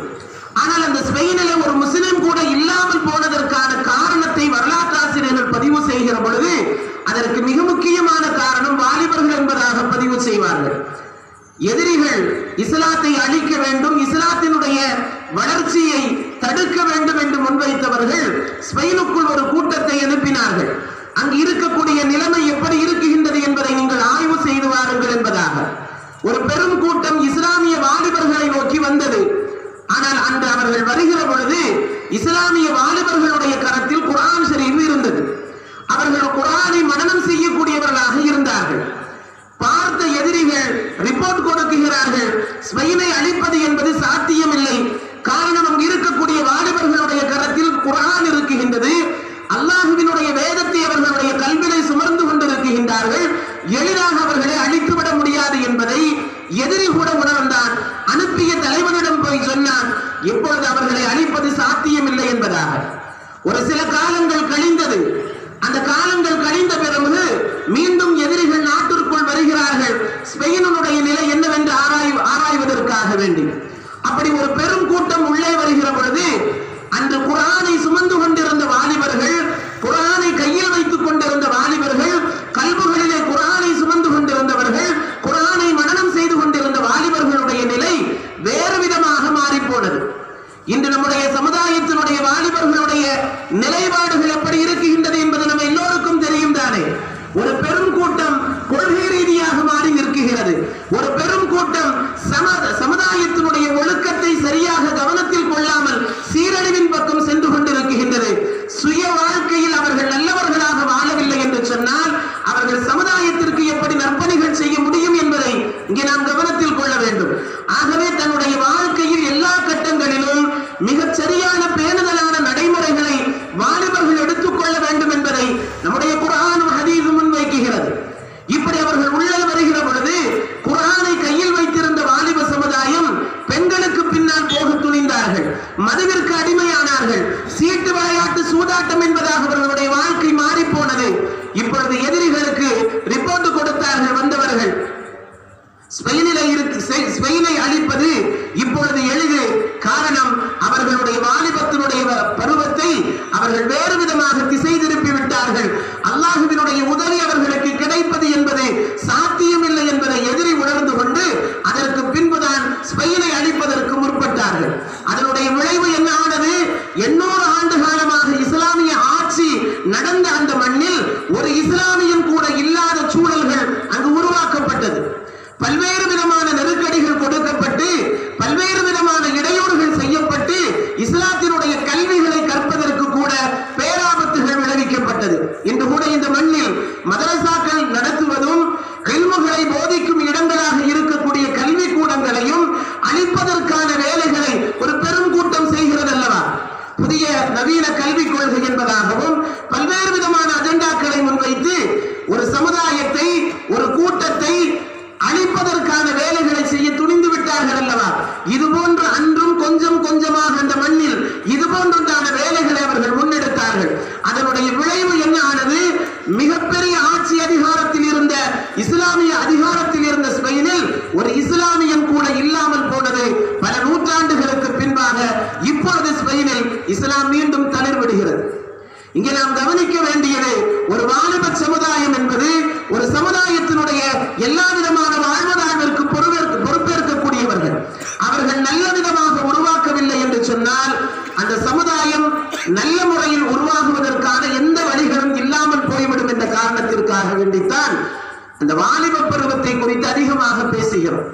ஆனால் அந்த ஸ்பெயினிலே ஒரு முஸ்லிம் கூட இல்லாமல் போனதற்கான காரணத்தை வரலாற்றாசிரியர்கள் பதிவு செய்கிற பொழுது அதற்கு மிக முக்கியமான காரணம் வாலிபர்கள் என்பதாக பதிவு செய்வார்கள். எதிரிகள் இஸ்லாத்தை அழிக்க வேண்டும், இஸ்லாத்தினுடைய வளர்ச்சியை தடுக்க வேண்டும் என்று முன்வைத்தவர்கள் ஸ்பெயினுக்குள் ஒரு கூட்டத்தை அனுப்பினார்கள். அங்கு இருக்கக்கூடிய நிலைமை எப்படி இருக்குகின்றது என்பதை நீங்கள் ஆய்வு செய்து வாருங்கள் என்பதாக ஒரு பெரும் கூட்டம் இஸ்லாமிய வாலிபர்களை நோக்கி வந்தது. ஆனால் அன்று அவர்கள் வருகிற பொழுது இஸ்லாமிய வாலிபர்களுடைய கரத்தில் குர்ஆன் ஷரீஃப் இருந்தது. அவர்கள் குர்ஆனை மனனம் செய்யக்கூடியவர்களாக இருந்தார்கள். பார்த்த எதிரிகள் ரிப்போர்ட் கொடுக்கிறார்கள், ஸ்பெயினை அழிப்பது என்பது சாத்தியமில்லை. காரணம் அங்கு இருக்கக்கூடிய வாலிபர்களுடைய கரத்தில் குர்ஆன் இருக்குகின்றது. அல்லாஹ்வினுடைய வேதத்தை அவர்களுடைய கல்வியை சுமர்ந்து கொண்டிருக்கின்றார்கள். எளிதாக அவர்களை அழித்துவிட முடியாது என்பதை எதிரி கூட உணர்ந்தான். அனுப்பிய தலைவனிடம் போய் சொன்னான், எப்பொழுது அவர்களை அழிப்பது சாத்தியமில்லை என்பதாக. ஒரு சில காலங்கள் கழிந்தது. அந்த காலங்கள் கழிந்த பிறகு மீண்டும் எதிரிகள் நாட்டிற்குள் வருகிறார்கள், ஸ்பெயினுடைய நிலை என்னவென்று ஆராய்வதற்காக வேண்டி. அப்படி ஒரு பெரும் கூட்டம் உள்ளே வருகிற பொழுது அன்று குர்ஆனை சுமந்து கொண்டிருந்த வாலிபர்கள், குர்ஆனை கையில் வைத்துக் கொண்டிருந்த வாலிபர்கள், கல்புகளிலே குர்ஆனை சுமந்து கொண்டிருந்தவர்கள், குர்ஆனை மனனம் செய்து கொண்டிருந்த வாலிபர்களுடைய நிலை வேறு விதமாக மாறிப்போனது. இன்று நம்முடைய சமுதாயத்தினுடைய வாலிபர்களுடைய நிலைப்பாடுகள் எப்படி இருக்குகின்றது என்பது நம்ம எல்லோருக்கும் தெரியும் தானே. ஒரு பெரும் கூட்டம் கொள்கை ரீதியாக மாறி நிற்கிறது. ஒரு பெரும் கூட்டம் சமுதாயத்தினுடைய ஒழுக்கத்தை சரியாக கவனத்தில் கொள்ளாமல் சீரழிவின் பக்கம் சென்று கொண்டிருக்கின்றது. சுய வாழ்க்கையில் அவர்கள் நல்லவர்களாக வாழவில்லை என்று சொன்னால் அவர்கள் சமுதாயத்திற்கு எப்படி நற்பணிகள் செய்ய முடியும் என்பதை இங்கே நாம் கவனத்தில் கொள்ள வேண்டும். ஆகவே தன்னுடைய வாழ்க்கையில் எல்லா கட்டங்களிலும் மிகச் சரியான பேணுதலான நடைமுறைகளை வாலிபர்கள் எடுத்துக்கொள்ள வேண்டும் என்பதை நம்முடைய குர்ஆன் ஹதீஸ் முன்வைக்கிறது. இப்படி அவர்கள் உள்ளே வருகிற பொழுது குர்ஆனை கையில் வைத்திருந்த வாலிப சமுதாயம் பெண்களுக்கு பின்னால் போக துணிந்தார்கள், மதுவிற்கு அடிமையானார்கள், சீட்டு விளையாட்டு சூதாட்டம் என்பதாக அவர்களுடைய வாழ்க்கை மாறி போனது. இப்பொழுது எதிரிகளுக்கு ரிப்போர்ட் கொடுத்தார்கள் வந்தவர்கள், ஸ்பெயினை அழிப்பது இப்பொழுது எளிது. காரணம், அவர்களுடைய வாலிபத்தினுடைய பருவத்தை அவர்கள் வேறு விதமாக திசை திருப்பி விட்டார்கள். அல்லாஹ்வினுடைய உதவி அவர்களுக்கு கிடைப்பது என்பது சாத்தியமில்லை என்பதை எதிரி உணர்ந்து கொண்டு அதற்கு பின்புதான் ஸ்பெயினை அழிப்பதற்கு முற்பட்டார்கள். அதனுடைய விளைவு என்ன ஆனது? 800 ஆண்டு காலமாக இஸ்லாமிய ஆட்சி நடந்த அந்த மண்ணில் ஒரு இஸ்லாமியன் கூட இல்லாத சூழல்கள் அங்கு உருவாக்கப்பட்டது. பல்வேறு விதமான நெருக்கடிகள் கொடுக்கப்பட்டு, பல்வேறு விதமான இடையூறுகள் செய்யப்பட்டு, இஸ்லாத்தினுடைய கல்விகளை கற்பதற்கு கூட பேராபத்துகள் விளைவிக்கப்பட்டது. இன்று கூட இந்த மண்ணில் மதரசாக்கள் நடத்துவதும் இல்முகளை போதிக்கும் இடங்களாக இருக்கக்கூடிய கல்வி கூடங்களையும் அழிப்பதற்கான என்பதாகவும் பல்வேறு விதமான அஜெண்டாக்களை முன்வைத்து ஒரு சமுதாயத்தை, ஒரு கூட்டத்தை அழிப்பதற்கான வேலைகளை செய்ய துணிந்து விட்டார்கள் அல்லவா? இது போன்று அன்றும் கொஞ்சம் கொஞ்சமாக அந்த மண்ணில் இது போன்றுண்டான வேலைகளை அவர்கள் முன்னெடுத்தார்கள். அதனுடைய விளைவு என்ன ஆனது? மிகப்பெரிய ஆட்சி அதிகாரத்தில் இருந்த, இஸ்லாமிய அதிகாரத்தில் இருந்த ஸ்பெயினில் ஒரு இஸ்லாமியன் கூட இல்லாமல் போனது. பல நூற்றாண்டுகளுக்கு பின்பாக இப்பொழுது ஸ்பெயினில் இஸ்லாம் மீண்டும் தளிர்விடுகிறது. இங்கே நாம் கவனிக்க வேண்டியது, ஒரு வாலிப சமுதாயம் என்பது ஒரு சமுதாயத்தினுடைய எல்லா விதமான வாழ்வாதாரத்திற்கு பொறுப்பேற்கக்கூடியவர்கள். அவர்கள் நல்ல விதமாக உருவாக்கவில்லை என்று சொன்னால் அந்த சமுதாயம் நல்ல முறையில் உருவாகுவதற்கான எந்த வழிகளும் இல்லாமல் போய்விடும் என்ற காரணத்திற்காக வேண்டித்தான் அந்த வாலிப பருவத்தை குறித்து அதிகமாக பேசுகிறோம்.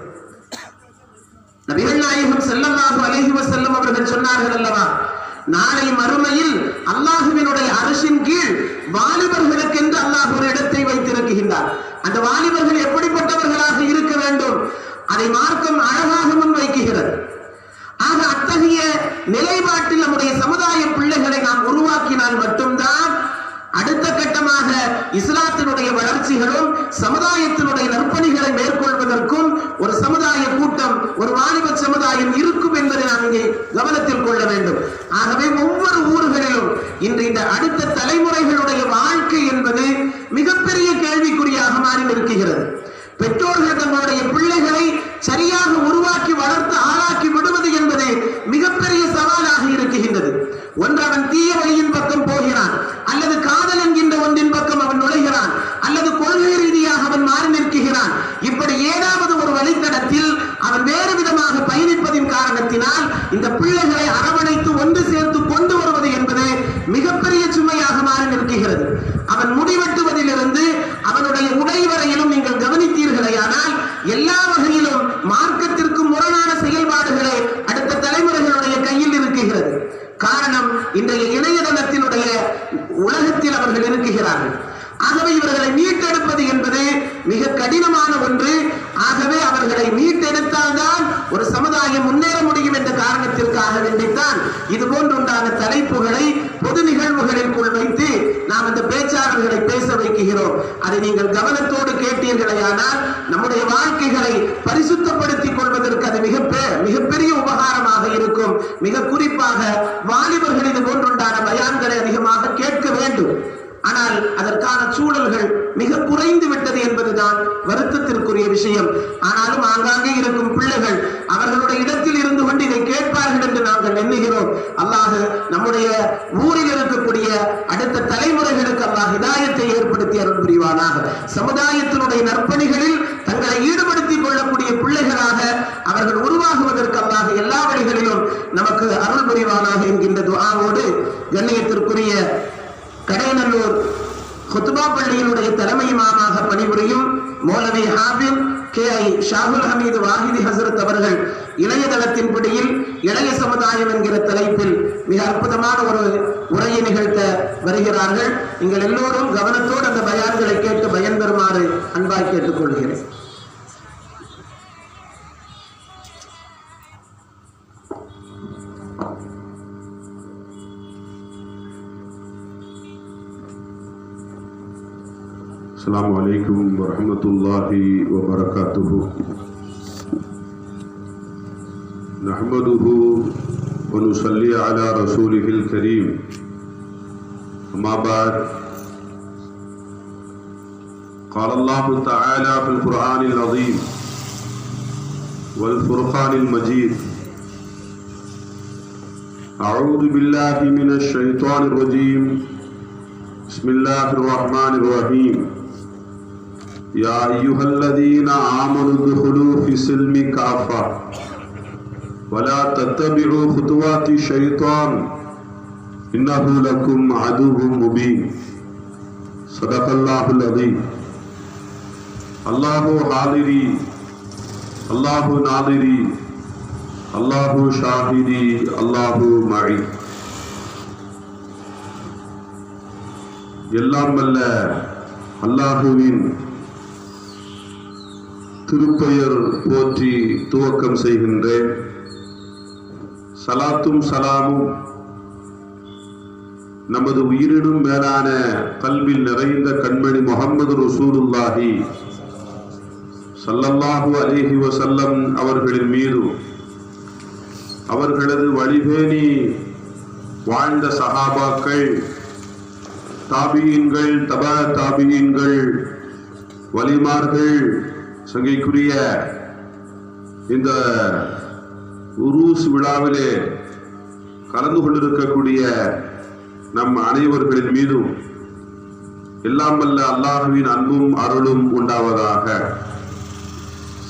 நபிகள் நாயகம் ஸல்லல்லாஹு அலைஹி வஸல்லம் அவர்கள் சொன்னார்கள் அல்லவா, நாளை மறுமையில் அல்லாஹுவினுடைய அரசின் கீழ் வாலிபர்களுக்கு என்று அல்லாஹ் ஒரு இடத்தை வைத்திருக்கின்றார். அந்த வாலிபர்கள் எப்படிப்பட்டவர்களாக இருக்க வேண்டும், அதை மார்க்கம் அழகாக முன்வைக்குகிறது. ஆக அத்தகைய நிலைப்பாட்டில் நம்முடைய சமுதாய பிள்ளைகளை நாம் உருவாக்கினால் மட்டும்தான் அடுத்த கட்டமாக இஸ்லாத்தினுடைய வளர்ச்சிகளும் சமுதாயத்தினுடைய நற்பணிகளை மேற்கொள்வதற்கும் ஒரு சமுதாய கூட்டம், ஒரு வாலிப சமுதாயம் இருக்கும் என்பதை நாம் இங்கே கவனத்தில் கொள்ள வேண்டும். ஆகவே ஒவ்வொரு ஊர்களிலும் இன்று இந்த அடுத்த தலைமுறைகளுடைய வாழ்க்கை என்பது மிகப்பெரிய கேள்விக்குறியாக மாறி நிற்கிறது. பெற்றோர்கள் தங்களுடைய பிள்ளைகளை சரியாக உருவாக்கி வளர்த்து ஆளாக்கி விடுவது என்பது மிகப்பெரிய சவாலாக இருக்கின்றது. ஒன்று அவன் தீய வழியின் பக்கம் போகிறான், அல்லது காதல் என்கின்ற ஒன்றின் பக்கம் அவன் நுழைகிறான், அல்லது கொள்கை ரீதியாக அவன் மாறி நிற்கிறான். இப்படி ஏதாவது ஒரு வழித்தடத்தில் அவன் வேறு விதமாக பயணிப்பதின் காரணத்தினால் இந்த பிள்ளைகளை அரவணைத்து ஒன்று சேர்த்து கொண்டு வருவது என்பது மிகப்பெரிய சுமையாக மாறி நிற்கிறது. அவன் முடிவெட்டுவதிலிருந்து அவனுடைய உடை வரையிலும் நீங்கள் கவனித்தீர்களேயானால் எல்லா வகையிலும் மார்க்கத்திற்கு முரணான செயல்பாடுகளே அடுத்த தலைமுறைகளுடைய கையில் இருக்கிறது. காரணம், இன்றைய இணையதளத்தினுடைய உலகத்தில் அவர்கள் இருக்கிறார்கள். ஆகவே இவர்களை மீட்டெடுப்பது என்பது மிக கடினமான ஒன்று. ஆகவே அவர்களை மீட்டெடுத்தால்தான் ஒரு சமுதாயம் முன்னேற முடியும் என்ற காரணத்திற்காக வேண்டித்தான் இது போன்றுண்டான தலைப்புகளை பொது நிகழ்வுகளிற்குள் வைத்து நாம் அந்த பேச்சாளர்களை பேச வைக்கிறோம். அதை நீங்கள் கவனத்தோடு கேட்டீர்களேயானால் நம்முடைய வாழ்க்கைகளை பரிசுத்தப்படுத்திக் கொள்வதற்கு அது மிகப்பெரிய உபகாரமாக இருக்கும். மிக குறிப்பாக வாலிபர்கள் இது போன்றுண்டான பயான்களை அதிகமாக கேட்க வேண்டும். ஆனால் அதற்கான சூழல்கள் மிக குறைந்து விட்டது என்பதுதான் வருத்தத்திற்குரிய விஷயம். ஆனாலும் ஆங்காங்கே இருக்கும் பிள்ளைகள் அவர்களுடைய இடத்தில் இருந்து கொண்டு இதை கேட்பார்கள் என்று நாங்கள் எண்ணுகிறோம். அல்லாஹ் நம்முடைய ஊரில் இருக்கக்கூடிய அடுத்த தலைமுறைகளுக்கு அல்லாஹ் ஹிதாயத்தை ஏற்படுத்தி அருள் புரிவானாக. சமுதாயத்தினுடைய நற்பணிகளில் தங்களை ஈடுபடுத்திக் கொள்ளக்கூடிய பிள்ளைகளாக அவர்கள் உருவாகுவதற்கு அல்லாஹ் எல்லா வழிகளிலும் நமக்கு அருள் புரிவானாக என்கின்ற துஆவோடு கண்ணியத்திற்குரிய கடைநல்லூர் குத்பா பள்ளியினுடைய தலைமை இமாமாக பணிபுரியும் மௌலவி ஹாபிப் KI ஷாகுல் ஹமீது வாஹிதி ஹசரத் அவர்கள் இணையதளத்தின் பிடியில் இளைய சமுதாயம் என்கிற தலைப்பில் மிக அற்புதமான ஒரு உரையை நிகழ்த்த வருகிறார்கள். நீங்கள் எல்லோரும் கவனத்தோடு அந்த பயான்களை கேட்டு பயன்பெறுமாறு அன்பாய் கேட்டுக் கொள்கிறேன். السلام عليكم ورحمة الله وبركاته. نحمده ونصلي على رسوله الكريم. أما بعد، قال الله تعالى في القرآن العظيم والفرقان المجيد: أعوذ بالله من الشيطان الرجيم. بسم الله الرحمن الرحيم. يا أيها الذين آمنوا ادخلوا في السلم كافة ولا تتبعوا خطوات الشيطان إنه لكم عدو مبين. صدق الله العظيم. الله حاضري، الله ناظري، الله شاهدي، الله معي. எல்லாம் வல்ல அல்லாஹுவின் திருப்பெயர் போற்றி துவக்கம் செய்கின்றேன். சலாத்தும் சலாமும் நமது உயிரினும் மேலான கல்வில் நிறைந்த கண்மணி முஹம்மது ரசூலுல்லாஹி ஸல்லல்லாஹு அலைஹி வஸல்லம் அவர்களின் மீதும் அவர்களது வழிபேணி வாழ்ந்த சஹாபாக்கள், தாபியீன்கள், தபா தாபியீன்கள், வலிமார்கள், சங்கைக்குரிய இந்த உருஸ் விழாவிலே கலந்து கொண்டிருக்கக்கூடிய நம் அனைவர்களின் மீதும் எல்லாம் வல்ல அல்லாஹுவின் அன்பும் அருளும் உண்டாவதாக.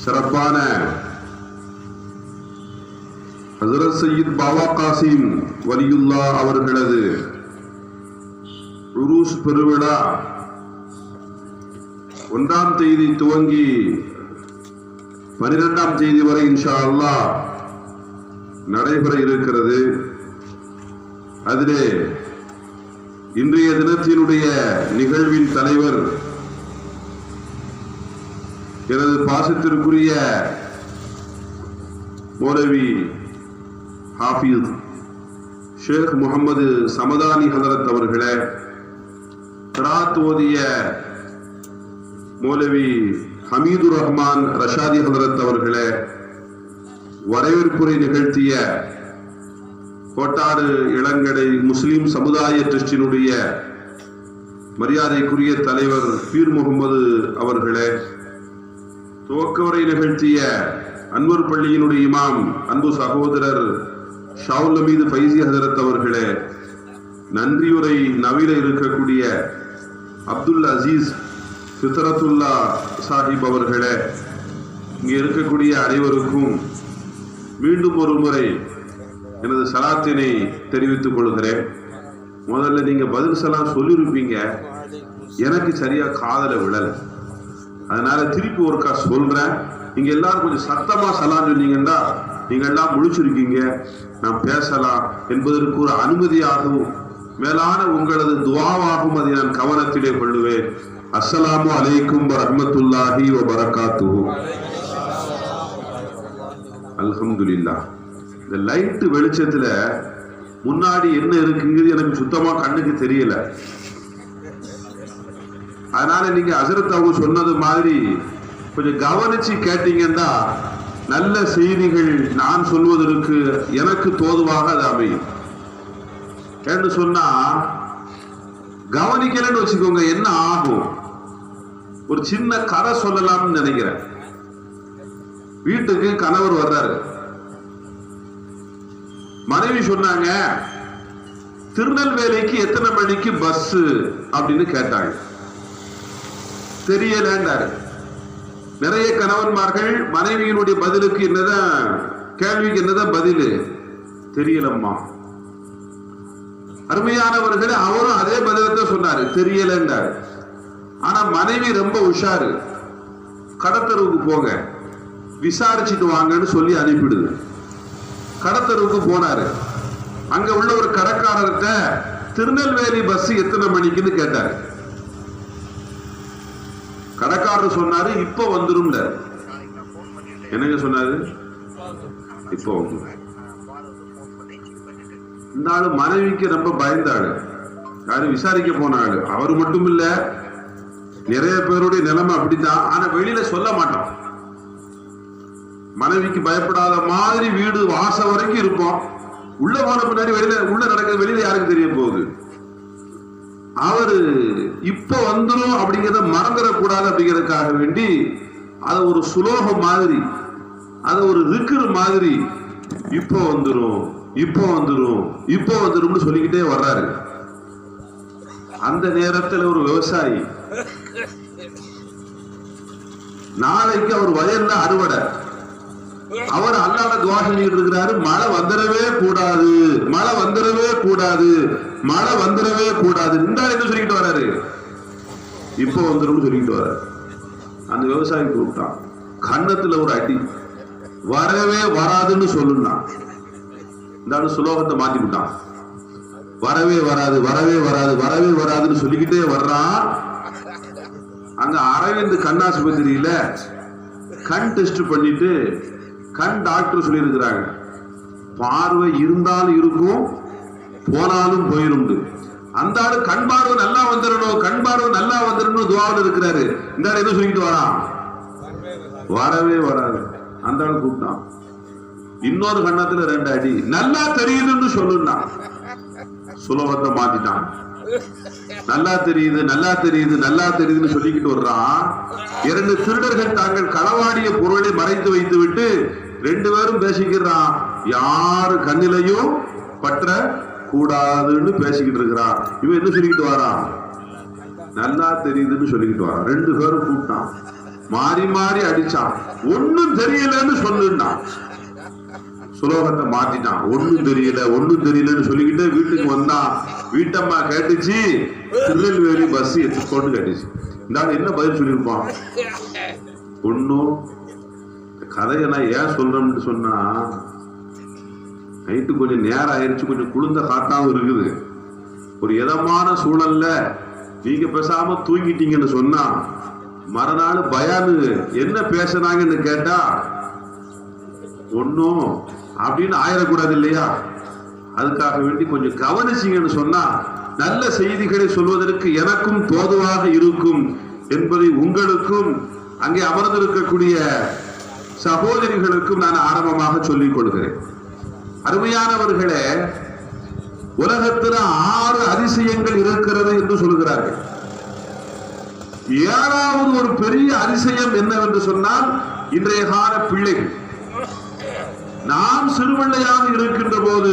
சிறப்பான ஹஜ்ரத் சையீத் பாபா காசிம் வலியுல்லா அவர்களது உருஸ் பெருவிழா 1ஆம் தேதி துவங்கி 12ஆம் தேதி வரை இன்ஷா அல்லாஹ் நடைபெற இருக்கிறது. அதிலே இன்றைய தினத்தினுடைய நிகழ்வின் தலைவர் எனது பாசத்திற்குரிய மௌலவி ஹாஃபிஸ் ஷேக் முகமது சமதானி ஹதரத் அவர்களே, கிராத் ஓதிய மௌலவி ஹமீதுர் ரஹ்மான் ரஷாதி ஹதரத் அவர்களே, வரவேற்புரை நிகழ்த்திய கோட்டாறு இளங்கடை முஸ்லிம் சமுதாய ட்ரஸ்டினுடைய மரியாதைக்குரிய தலைவர் பீர் முகமது அவர்களே, துவக்கவுரை நிகழ்த்திய அன்வர் பள்ளியினுடைய இமாம் அன்பு சகோதரர் ஷாவுல் அமீது ஃபைசி ஹதரத் அவர்களே, நன்றியுரை நவில இருக்கக்கூடிய அப்துல் அசீஸ் ஃபித்ரத்துல்லா சாஹிப் அவர்களே, இங்கே இருக்கக்கூடிய அனைவருக்கும் மீண்டும் ஒரு முறை எனது சலாத்தினை தெரிவித்துக் கொள்கிறேன். முதல்ல நீங்க பதில் சலாம் சொல்லியிருப்பீங்க, எனக்கு சரியா காதல விழல, அதனால திருப்பி ஒருக்கா சொல்றேன். நீங்க எல்லாரும் கொஞ்சம் சத்தமா சலாம் சொன்னீங்கன்னா நீங்க எல்லாம் முழிச்சிருக்கீங்க, நான் பேசலாம் என்பதற்கு ஒரு அனுமதியாகவும் மேலான உங்களது துஆவாகவும் அதை நான் கவனத்திலே கொள்ளுவேன். அஸ்ஸலாமு அலைக்கும் வரஹ்மத்துல்லாஹி வபரகாத்துஹு. அல்ஹம்துலில்லாஹ். இந்த லைட் வெளிச்சத்துல முன்னாடி என்ன இருக்குங்கிறது எனக்கு சுத்தமா கண்ணுக்கு தெரியல. அதனால நீங்க ஹஜ்ரத் அவங்க சொன்னது மாதிரி கொஞ்சம் கவனிச்சு கேட்டீங்கன்னா நல்ல செய்திகள் நான் சொல்வதற்கு எனக்கு தோதுவாக அது அமையும். என்று சொன்னா கவனிக்கலன்னு வச்சுக்கோங்க, என்ன ஆகும்? ஒரு சின்ன கதை சொல்லலாம்னு நினைக்கிறேன். வீட்டுக்கு கணவர் வர்றாரு, மனைவி சொன்னாங்க, திருநெல்வேலிக்கு எத்தனை மணிக்கு பஸ் அப்படின்னு கேட்டாங்க. தெரியலன்றாரு. நிறைய கணவன்மார்கள் மனைவியினுடைய பதிலுக்கு என்னதான், கேள்விக்கு என்னதான் பதில் தெரியலம்மா. அருமையானவர்களே, அவரும் அதே பதிலத்தை சொன்னாரு, தெரியலன்றாரு. ஆனா மனைவி ரொம்ப உஷாரு, கடத்தருவுக்கு போங்க விசாரிச்சுட்டு வாங்கன்னு சொல்லி அனுப்பிடுது. கடத்தருவுக்கு போனாரு. அங்க உள்ள ஒரு கடைக்காரர்கிட்ட திருநெல்வேலி பஸ் எத்தனை மணிக்குன்னு கேட்டாரு. கடைக்காரர் சொன்னாரு, இப்ப வந்துரும். என்னங்க சொன்னாரு? இப்ப வந்துரும். இந்த ஆளு மனைவிக்கு ரொம்ப பயந்தாள். யாரு விசாரிக்க போனாள். அவர் மட்டும் இல்ல, நிறைய பேருடைய நிலைமை அப்படித்தான். ஆனா வெளியில சொல்ல மாட்டோம். மனைவிக்கு பயப்படாத மாதிரி வீடு வாசம் வரைக்கும் இருப்போம். உள்ள போன பின்னாடி வெளியில உள்ள நடக்கிறது வெளியில யாருக்கு தெரிய போகுது? அவரு இப்ப வந்துடும் அப்படிங்கிறத மறந்துடக்கூடாது அப்படிங்கிறதுக்காக வேண்டி அதை ஒரு சுலோகம் மாதிரி, அதை ஒரு திக்ர் மாதிரி, இப்போ வந்துடும் இப்போ வந்துடும் இப்போ வந்துடும் சொல்லிக்கிட்டே வர்றாரு. அந்த நேரத்தில் ஒரு விவசாயி, நாளைக்கு அவர் வயல்ல அறுவடை, அவர் அல்லாஹ்வை துஆ செஞ்சுட்டு இருக்கிறாரு, மழை வந்துடவே கூடாது, மழை வந்துடவே கூடாது, மழை வந்துடவே கூடாது. இந்த என்ன சொல்லிட்டு வர்றாரு? இப்போ வந்துடும் சொல்லிட்டு வர்றாரு. அந்த விவசாயி கூப்பிட்டான், கன்னத்துல ஒரு அடி, வரவே வராதுன்னு சொல்லுன்னா. இந்த சுலோகத்தை மாத்தி விட்டான். வரவே வராது வரவே வராது வரவே வராதுன்னு சொல்லிக்கிட்டே வர்றான். அங்க அரவிந்த் கண் ஆஸ்பத்திரியில கண் டெஸ்ட் பண்ணிட்டு கண் டாக்டர் சொல்லி இருக்கிறாங்க, பார்வை இருந்தாலும் இருக்கும் போனாலும் போயிரும். அந்த ஆளு கண் பார்வை நல்லா வந்துடணும், கண் பார்வை நல்லா வந்துடணும் துவாவில் இருக்கிறாரு. இந்த ஆள் என்ன சொல்லிட்டு வரான்? வரவே வராது. அந்த ஆள் கூப்பிட்டான், இன்னொரு கண்ணத்துல 2 அடி, நல்லா தெரியுதுன்னு சொல்லுன்னா சுலபத்தை மாத்திட்டான். நல்லா தெரியுது நல்லா தெரியுது நல்லா தெரியுதுன்னு சொல்லிக்கிட்டு வர்றான். 2 திருடர்கள் தாங்கள் களவாடிய பொருளை மறைத்து வைத்து விட்டு 2 பேரும் பேசிக்கிறான். யாரு கண்ணிலையும் பற்ற கூடாதுன்னு பேசிக்கிட்டு இருக்கிறான். இவன் என்ன சொல்லிக்கிட்டு வரான்? நல்லா தெரியுதுன்னு சொல்லிக்கிட்டு வரான். 2 பேரும் கூப்பிட்டான், மாறி மாறி அடிச்சான். ஒன்னும் தெரியலன்னு சொல்லுன்னான். சுலோகத்தை மாத்திட்டான். ஒன்னும் தெரியலன்னு சொல்லிக்கிட்டு வீட்டுக்கு வந்தான். வீட்டம்மா கேட்டுச்சு, திருநெல்வேலி பஸ் எடுத்துக்கொண்டு கேட்டுச்சு. இந்த என்ன பதில் சொல்லியிருப்பான்? ஒன்னும் கதையை நான் ஏன் சொல்றேன்னு சொன்னா, நைட்டு கொஞ்சம் நேரம் ஆயிடுச்சு, கொஞ்சம் குளிர்ந்த காத்தாவும் இருக்குது. ஒரு இதமான சூழல்ல நீங்க பேசாம தூங்கிட்டீங்கன்னு சொன்னா மறுநாள் பயானு என்ன பேசுனாங்கன்னு கேட்டா ஒன்னும் அப்படின்னு ஆயிடக்கூடாது இல்லையா? அதுக்காக வேண்டி கொஞ்சம் கவனிச்சிங்கன்னு சொன்னா நல்ல செய்திகளை சொல்வதற்கு எனக்கும் தோதுவாக இருக்கும் என்பதை உங்களுக்கும் அங்கே அமர்ந்திருக்கக்கூடிய சகோதரிகளுக்கும் நான் ஆரம்பமாக சொல்லிக் கொள்கிறேன். அருமையானவர்களே, உலகத்தில் 6 அதிசயங்கள் இருக்கிறது என்று சொல்கிறார்கள். 7வது ஒரு பெரிய அதிசயம் என்னவென்று சொன்னால் இன்றைய கால பிள்ளைகள். நாம் சிறுபிள்ளையாக இருக்கின்ற போது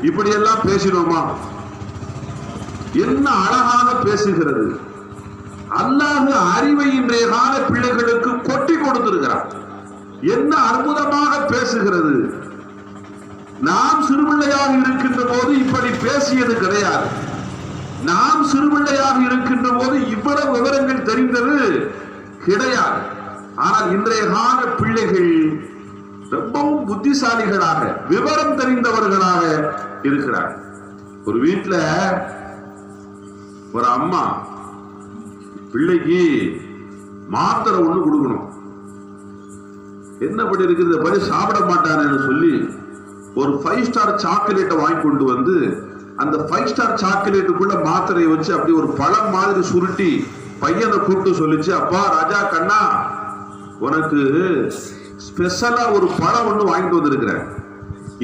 இப்படியெல்லாம் பேசினோமா? என்ன அழகாக பேசுகிறது. அல்லாஹ் அறிவை இன்றைய கால பிள்ளைகளுக்கு கொட்டி கொடுத்திருக்கிறார். என்ன அற்புதமாக பேசுகிறது. நாம் சிறுபிள்ளையாக இருக்கின்ற போது இப்படி பேசியது கிடையாது. நாம் சிறுபிள்ளையாக இருக்கின்ற போது இவ்வளவு விவரங்கள் தெரிந்தது கிடையாது. ஆனால் இன்றைய கால பிள்ளைகள் ரொம்பவும் புத்திசாலிகளாக விவரம் தெரிந்தவர்களாக இருக்கிறார். ஒரு வீட்டுல ஒரு அம்மா பிள்ளைக்கு மாத்திரை ஒண்ணு கொடுக்கணும். என்ன படி இருக்குது, படி சாப்பிட மாட்டானு சொல்லி ஒரு 5 ஸ்டார் சாக்லேட்டை வாங்கி கொண்டு வந்து அந்த 5 ஸ்டார் சாக்லேட்டுக்குள்ள மாத்திரையை வச்சு அப்படி ஒரு பழம் மாதிரி சுருட்டி பையனை கூப்பிட்டு சொல்லிச்சு, அப்பா ராஜா கண்ணா, உனக்கு ஸ்பெஷலா ஒரு பழம் ஒண்ணு வாங்கிட்டு வந்திருக்கிறேன்.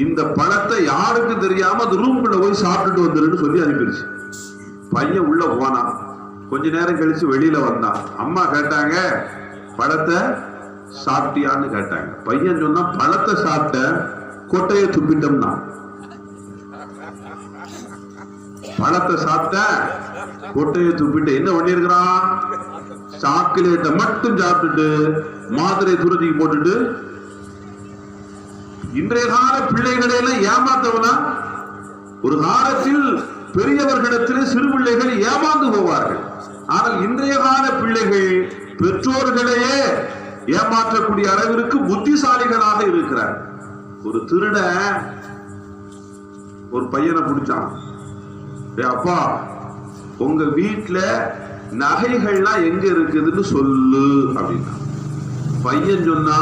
இந்த பழத்தை யாருக்கும் தெரியாம அந்த ரூம்குள்ள போய் சாப்பிட்டுட்டு வந்துருன்னு சொல்லி அனுப்பிடுச்சு. பையன் உள்ள போனான். கொஞ்ச நேரம் கழிச்சு வெளியில வந்தான். அம்மா கேட்டாங்க, பழத்தை சாப்பிட்டியான்னு கேட்டாங்க. பையன் சொன்னா, பழத்தை சாப்பிட்ட, கொட்டையை துப்பிட்டோம்னா. பழத்தை சாப்பிட்ட, கொட்டையை துப்பிட்ட. என்ன பண்ணிருக்கிறான்? சாக்லேட்டை மட்டும் சாப்பிட்டுட்டு மாத்திரையை துருத்திக்கு போட்டுட்டு. இன்றைய கால பிள்ளைகளை எல்லாம் ஏமாத்தவனா? ஒரு காலத்தில் பெரியவர்களிடத்தில் சிறு பிள்ளைகள் ஏமாந்து போவார்கள். ஆனால் இன்றைய கால பிள்ளைகள் பெற்றோர்களையே ஏமாற்றக்கூடிய அளவிற்கு புத்திசாலிகளாக இருக்கிறார். ஒரு திருட ஒரு பையனை பிடிச்சான். அப்பா, உங்க வீட்டுல நகைகள்லாம் எங்க இருக்குதுன்னு சொல்லு அப்படின்னா. பையன் சொன்னா,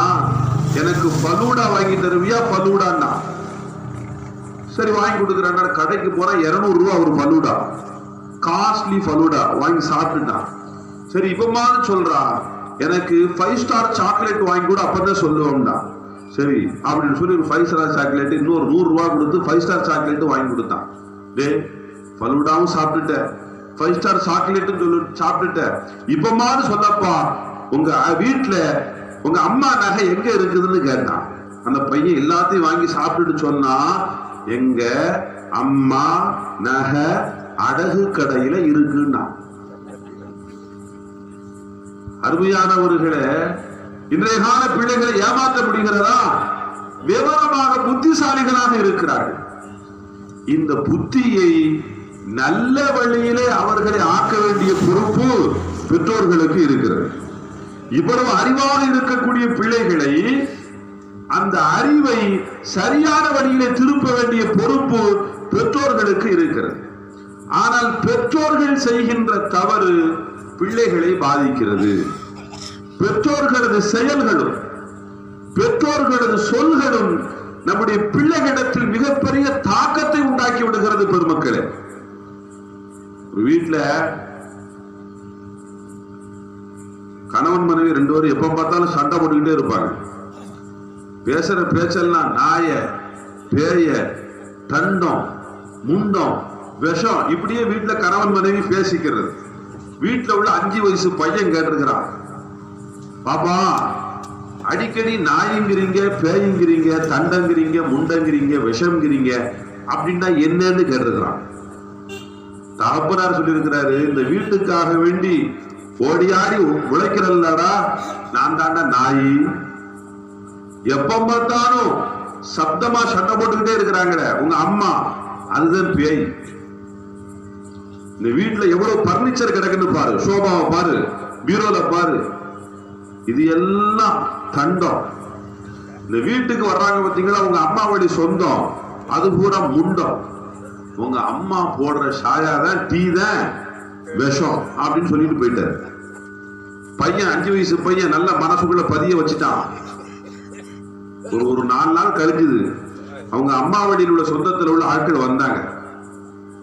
எனக்கு பலூடா வாங்கி தருவியா பலூடான்னா. சரி வாங்கி கொடுக்குறான். கடைக்கு போற 200 ரூபா ஒரு பலூடா, காஸ்ட்லி பலூடா வாங்கி சாப்பிட்டுட்டான். சரி இப்பமான்னு சொல்றா, எனக்கு 5 ஸ்டார் சாக்லேட் வாங்கி கூட அப்பதான் சொல்லுவோம்டா. சரி அப்படின்னு சொல்லி ஒரு 5 ஸ்டார் சாக்லேட் இன்னொரு 100 ரூபா கொடுத்து 5 ஸ்டார் சாக்லேட் வாங்கி கொடுத்தான். டே, பலூடாவும் சாப்பிட்டுட்ட, 5 ஸ்டார் சாக்லேட்டும் சொல்லு சாப்பிட்டுட்ட, இப்பமான்னு சொல்லப்பா உங்க வீட்டுல உங்க அம்மா நகை எங்க இருக்குதுன்னு கேட்டான். அந்த பையன் எல்லாத்தையும் வாங்கி சாப்பிட்டுட்டு சொன்னா, எங்க அம்மா நகை அடகு கடையில இருக்குன்னா. அருமையானவர்களே, இன்றைய கால பிள்ளைகளை ஏமாற்ற முடிகிறதா? விவரமாக புத்திசாலிகளாக இருக்கிறார்கள். இந்த புத்தியை நல்ல வழியிலே அவர்களை ஆக்க வேண்டிய பொறுப்பு பெற்றோர்களுக்கு இருக்கிறது. இவ்வளவு அறிவாக இருக்கக்கூடிய பிள்ளைகளை அந்த அறிவை சரியான வழியிலே திருப்ப வேண்டிய பொறுப்பு பெற்றோர்களுக்கு இருக்கிறது. ஆனால் பெற்றோர்கள் செய்கின்ற தவறு பிள்ளைகளை பாதிக்கிறது. பெற்றோர்களது செயல்களும் பெற்றோர்களது சொல்களும் நம்முடைய பிள்ளைகளிடத்தில் மிகப்பெரிய தாக்கத்தை உண்டாக்கி விடுகிறது. பெருமக்களே, கணவன் மனைவி 2 பேரும் எப்ப பார்த்தாலும் சண்டை போட்டுக்கிட்டே இருப்பாங்க. பேசுற பேச்செல்லாம் நாய, பேய, தண்டம், முண்டம், விஷம், இப்படியே வீட்டுல கணவன் மனைவி பேசிக்கிறது. வீட்டுல உள்ள 5 வயசு பையன் கேட்டிருக்கிறான், பாப்பா அடிக்கடி நாயங்கிறீங்க, பேய்ங்கிறீங்க, தண்டங்கிறீங்க, முண்டங்கிறீங்க, விஷம்ங்கிறீங்க, அப்படின்னா என்னன்னு கேட்டிருக்கிறான். தகப்பனார் சொல்லியிருக்கிறாரு, இந்த வீட்டுக்காக வேண்டி ஓடியாடி உழைக்கிறல்லடா நான் தாண்டா நாய். எப்ப பார்த்தாலும் சப்தமா சண்டை போட்டுக்கிட்டே இருக்கிறாங்களே உங்க அம்மா, அதுதான் பேய். இந்த வீட்டுல எவ்வளவு பர்னிச்சர் கிடக்குன்னு பாரு, சோபாவை பாரு, பீரோல பாரு, இது எல்லாம் தண்டம். இந்த வீட்டுக்கு வர்றாங்க பார்த்தீங்களா உங்க அம்மா வழி சொந்தம், அது பூரா முண்டம். உங்க அம்மா போடுற சாயாதான் டீ தான் விஷம் அப்படின்னு சொல்லிட்டு போயிட்டாரு. பையன் 5 வயசு பையன் நல்ல மனசுக்குள்ள பதிய வச்சுட்டான். ஒரு 4 நாள் கழிஞ்சுது, அவங்க அம்மா வழியில் உள்ள சொந்தத்தில் உள்ள ஆட்கள் வந்தாங்க.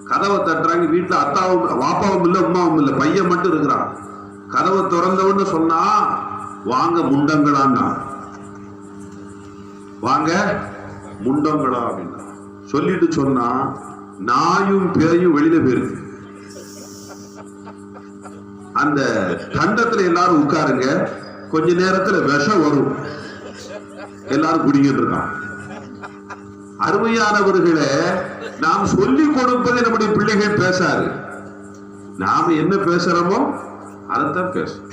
கதவை தட்டுறாங்க. வீட்டுல அத்தாவும் வாப்பாவும் இல்லை, உமாவும் இல்லை, பையன் மட்டும் இருக்கிறான். கதவை திறந்தவன்னு சொன்னா, வாங்க முண்டங்களான்னா, வாங்க முண்டங்களா அப்படின்னா சொல்லிட்டு சொன்னா, நாயும் பேயும் வெளியில போயிருக்கு. அந்த கண்டத்துல எல்லாரும் உட்காருங்க, கொஞ்ச நேரத்துல விஷம் வரும், எல்லாரும் குடிக்கிட்டு இருக்கான். அருமையானவர்களே, நாம் சொல்லிக் கொடுப்பதை நம்முடைய பிள்ளைகள் பேசாது, நாம என்ன பேசுறோமோ அதைத்தான் பேசும்.